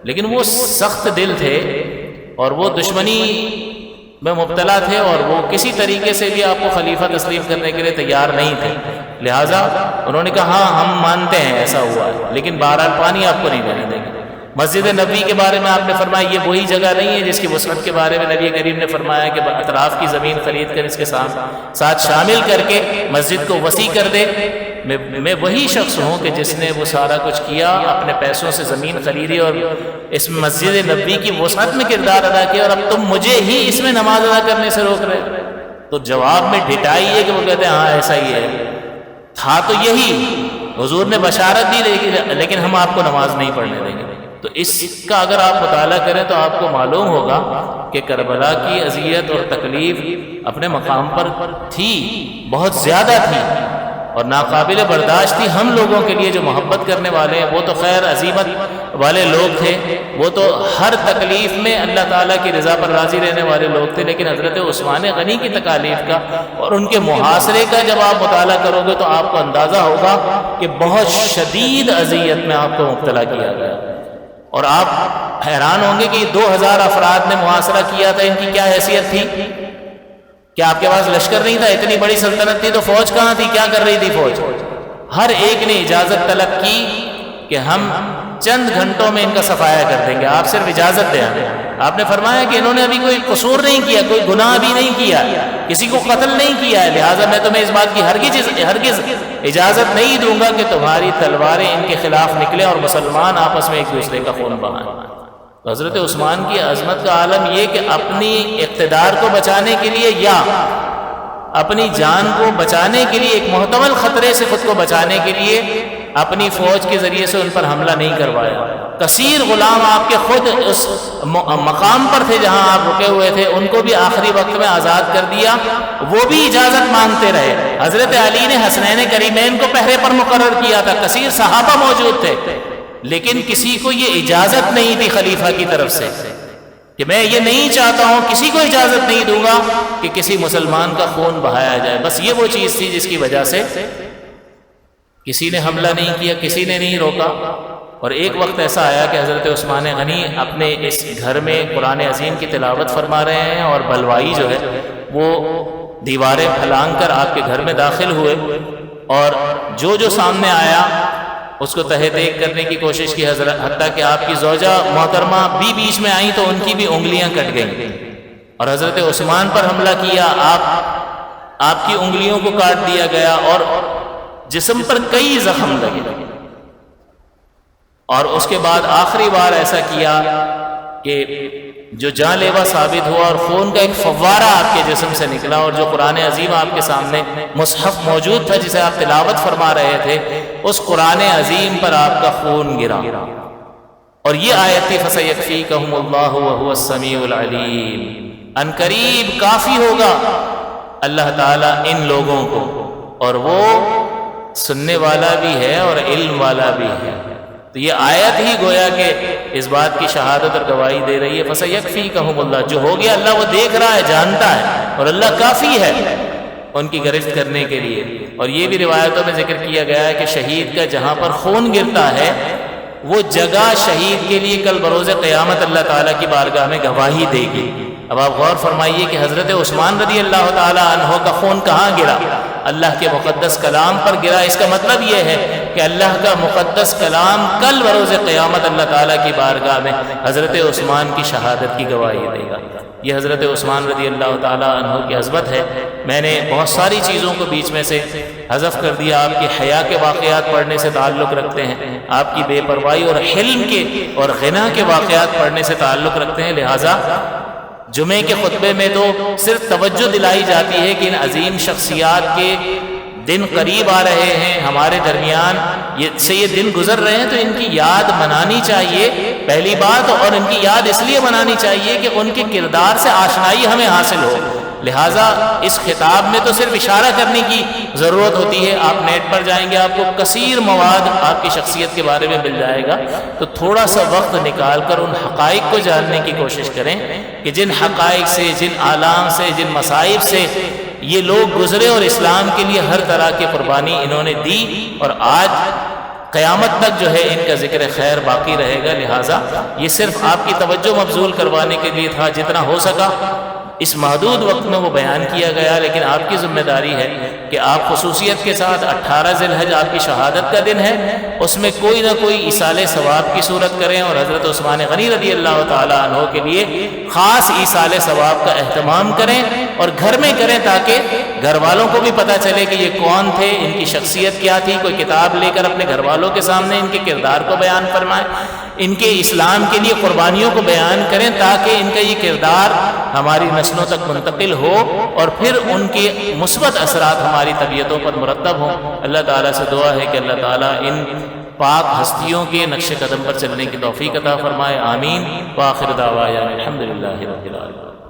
لیکن وہ سخت دل تھے اور وہ دشمنی میں مبتلا تھے، اور وہ کسی طریقے سے بھی آپ کو خلیفہ تسلیم کرنے کے لیے تیار نہیں تھے۔ لہٰذا انہوں نے کہا ہاں ہم مانتے ہیں ایسا ہوا ہے، لیکن بہرحال پانی آپ کو نہیں دینے دیں گے۔ مسجد نبوی کے بارے میں آپ نے فرمایا یہ وہی جگہ نہیں ہے جس کی وسعت کے بارے میں نبی کریم نے فرمایا کہ اطراف کی زمین خرید کر اس کے ساتھ شامل کر کے مسجد کو وسیع کر دے۔ میں وہی شخص ہوں کہ جس نے وہ سارا کچھ کیا، اپنے پیسوں سے زمین خریدی اور اس مسجد نبوی کی وسعت میں کردار ادا کیا، اور اب تم مجھے ہی اس میں نماز ادا کرنے سے روک رہے۔ تو جواب میں ڈٹائی ہے کہ وہ کہتے ہیں ہاں ایسا ہی ہے، تھا تو یہی، حضور نے بشارت دی لیکن ہم آپ کو نماز نہیں پڑھنے دیں گے۔ تو اس کا اگر آپ مطالعہ کریں تو آپ کو معلوم ہوگا کہ کربلا کی اذیت اور تکلیف اپنے مقام پر تھی، بہت زیادہ تھی اور ناقابل برداشت تھی ہم لوگوں کے لیے جو محبت کرنے والے ہیں۔ وہ تو خیر عزیمت والے لوگ تھے، وہ تو ہر تکلیف میں اللہ تعالیٰ کی رضا پر راضی رہنے والے لوگ تھے، لیکن حضرت عثمان غنی کی تکالیف کا اور ان کے محاصرے کا جب آپ مطالعہ کرو گے تو آپ کو اندازہ ہوگا کہ بہت شدید اذیت میں آپ کو مبتلا کیا گیا، اور آپ حیران ہوں گے کہ 2000 افراد نے محاصرہ کیا تھا، ان کی کیا حیثیت تھی؟ کیا آپ کے پاس لشکر نہیں تھا؟ اتنی بڑی سلطنت تھی تو فوج کہاں تھی؟ کیا کر رہی تھی فوج؟ ہر ایک نے اجازت طلب کی کہ ہم چند گھنٹوں میں ان کا صفایا کر دیں گے، آپ صرف اجازت دیں۔ آپ نے فرمایا کہ انہوں نے ابھی کوئی قصور نہیں کیا، کوئی گناہ بھی نہیں کیا، کسی کو قتل نہیں کیا ہے، لہٰذا میں تمہیں اس بات کی ہرگز اجازت نہیں دوں گا کہ تمہاری تلواریں ان کے خلاف نکلیں اور مسلمان آپس میں ایک دوسرے کا خون بہائیں۔ حضرت عثمان کی عظمت کا عالم یہ کہ اپنی اقتدار کو بچانے کے لیے یا اپنی جان کو بچانے کے لیے، ایک محتمل خطرے سے خود کو بچانے کے لیے اپنی فوج کے ذریعے سے ان پر حملہ نہیں کروایا۔ کثیر غلام آپ کے خود اس مقام پر تھے جہاں آپ رکے ہوئے تھے، ان کو بھی آخری وقت میں آزاد کر دیا، وہ بھی اجازت مانگتے رہے۔ حضرت علی نے حسنین کریمین کو پہرے پر مقرر کیا تھا، کثیر صحابہ موجود تھے، لیکن کسی کو یہ اجازت نہیں تھی خلیفہ کی طرف سے کہ میں یہ نہیں چاہتا ہوں، کسی کو اجازت نہیں دوں گا کہ کسی مسلمان کا خون بہایا جائے۔ بس یہ وہ چیز تھی جس کی وجہ سے کسی نے حملہ نہیں کیا، کسی نے نہیں روکا۔ اور ایک وقت ایسا آیا کہ حضرت عثمان غنی اپنے اس گھر میں قرآن عظیم کی تلاوت فرما رہے ہیں اور بلوائی جو ہے وہ دیواریں پھلانگ کر آپ کے گھر میں داخل ہوئے، اور جو سامنے آیا اس کو تہہ دیکھ کرنے کی کوشش کی حضرت، حتیٰ کہ آپ کی زوجہ محترمہ بھی بیچ میں آئیں تو ان کی بھی انگلیاں کٹ گئیں، اور حضرت عثمان پر حملہ کیا، آپ کی انگلیوں کو کاٹ دیا گیا اور جسم پر کئی زخم لگے۔ اور اس کے بعد آخری بار ایسا کیا کہ جو جان لیوا ثابت ہوا اور خون کا ایک فوارہ آپ کے جسم سے نکلا، اور جو قرآن عظیم آپ کے سامنے مصحف موجود تھا جسے آپ تلاوت فرما رہے تھے، اس قرآن عظیم پر آپ کا خون گرا، اور یہ آیت تھی فَسَيَكْفِيكَهُمُ اللَّهُ وَهُوَ السَّمِيعُ الْعَلِيمُ، ان قریب کافی ہوگا اللہ تعالیٰ ان لوگوں کو، اور وہ سننے والا بھی ہے اور علم والا بھی ہے۔ تو یہ آیت ہی گویا کہ اس بات کی شہادت اور گواہی دے رہی ہے فَسَيَكْفِيكَهُمُ اللَّهُ، جو ہو گیا اللہ وہ دیکھ رہا ہے، جانتا ہے، اور اللہ کافی ہے ان کی گرفت کرنے کے لیے۔ اور یہ بھی روایتوں میں ذکر کیا گیا ہے کہ شہید کا جہاں پر خون گرتا ہے وہ جگہ شہید کے لیے کل بروز قیامت اللہ تعالیٰ کی بارگاہ میں گواہی دے گی۔ اب آپ غور فرمائیے کہ حضرت عثمان رضی اللہ تعالیٰ عنہ کا خون کہاں گرا؟ اللہ کے مقدس کلام پر گرا۔ اس کا مطلب یہ ہے کہ اللہ کا مقدس کلام کل بروز قیامت اللہ تعالیٰ کی بارگاہ میں حضرت عثمان کی شہادت کی گواہی دے گا۔ یہ حضرت عثمان رضی اللہ تعالیٰ عنہ کی عظمت ہے۔ میں نے بہت ساری چیزوں کو بیچ میں سے حذف کر دیا، آپ کی حیا کے واقعات پڑھنے سے تعلق رکھتے ہیں، آپ کی بے پرواہی اور حلم کے اور غنا کے واقعات پڑھنے سے تعلق رکھتے ہیں، لہٰذا جمعے کے خطبے میں تو صرف توجہ دلائی جاتی ہے کہ ان عظیم شخصیات کے دن قریب آ رہے ہیں، ہمارے درمیان یہ دن گزر رہے ہیں، تو ان کی یاد منانی چاہیے پہلی بات، اور ان کی یاد اس لیے منانی چاہیے کہ ان کے کردار سے آشنائی ہمیں حاصل ہو۔ لہٰذا اس خطاب میں تو صرف اشارہ کرنے کی ضرورت ہوتی ہے، آپ نیٹ پر جائیں گے آپ کو کثیر مواد آپ کی شخصیت کے بارے میں مل جائے گا، تو تھوڑا سا وقت نکال کر ان حقائق کو جاننے کی کوشش کریں کہ جن حقائق سے، جن آلام سے، جن مصائب سے یہ لوگ گزرے اور اسلام کے لیے ہر طرح کی قربانی انہوں نے دی، اور آج قیامت تک جو ہے ان کا ذکر خیر باقی رہے گا۔ لہٰذا یہ صرف آپ کی توجہ مبذول کروانے کے لیے تھا، جتنا ہو سکا اس محدود وقت میں وہ بیان کیا گیا، لیکن آپ کی ذمہ داری ہے کہ آپ خصوصیت کے ساتھ 18 ذی الحج آپ کی شہادت کا دن ہے، اس میں کوئی نہ کوئی ایصال ثواب کی صورت کریں، اور حضرت عثمان غنی رضی اللہ تعالیٰ عنہ کے لیے خاص ایصال ثواب کا اہتمام کریں، اور گھر میں کریں تاکہ گھر والوں کو بھی پتہ چلے کہ یہ کون تھے، ان کی شخصیت کیا تھی۔ کوئی کتاب لے کر اپنے گھر والوں کے سامنے ان کے کردار کو بیان فرمائیں، ان کے اسلام کے لیے قربانیوں کو بیان کریں، تاکہ ان کا یہ کردار ہماری نسلوں تک منتقل ہو، اور پھر ان کے مثبت اثرات ہماری طبیعتوں پر مرتب ہوں۔ اللہ تعالیٰ سے دعا ہے کہ اللہ تعالیٰ ان پاک ہستیوں کے نقش قدم پر چلنے کی توفیق عطا فرمائے، آمین۔ وآخر دعوانا الحمدللہ رب العالمین۔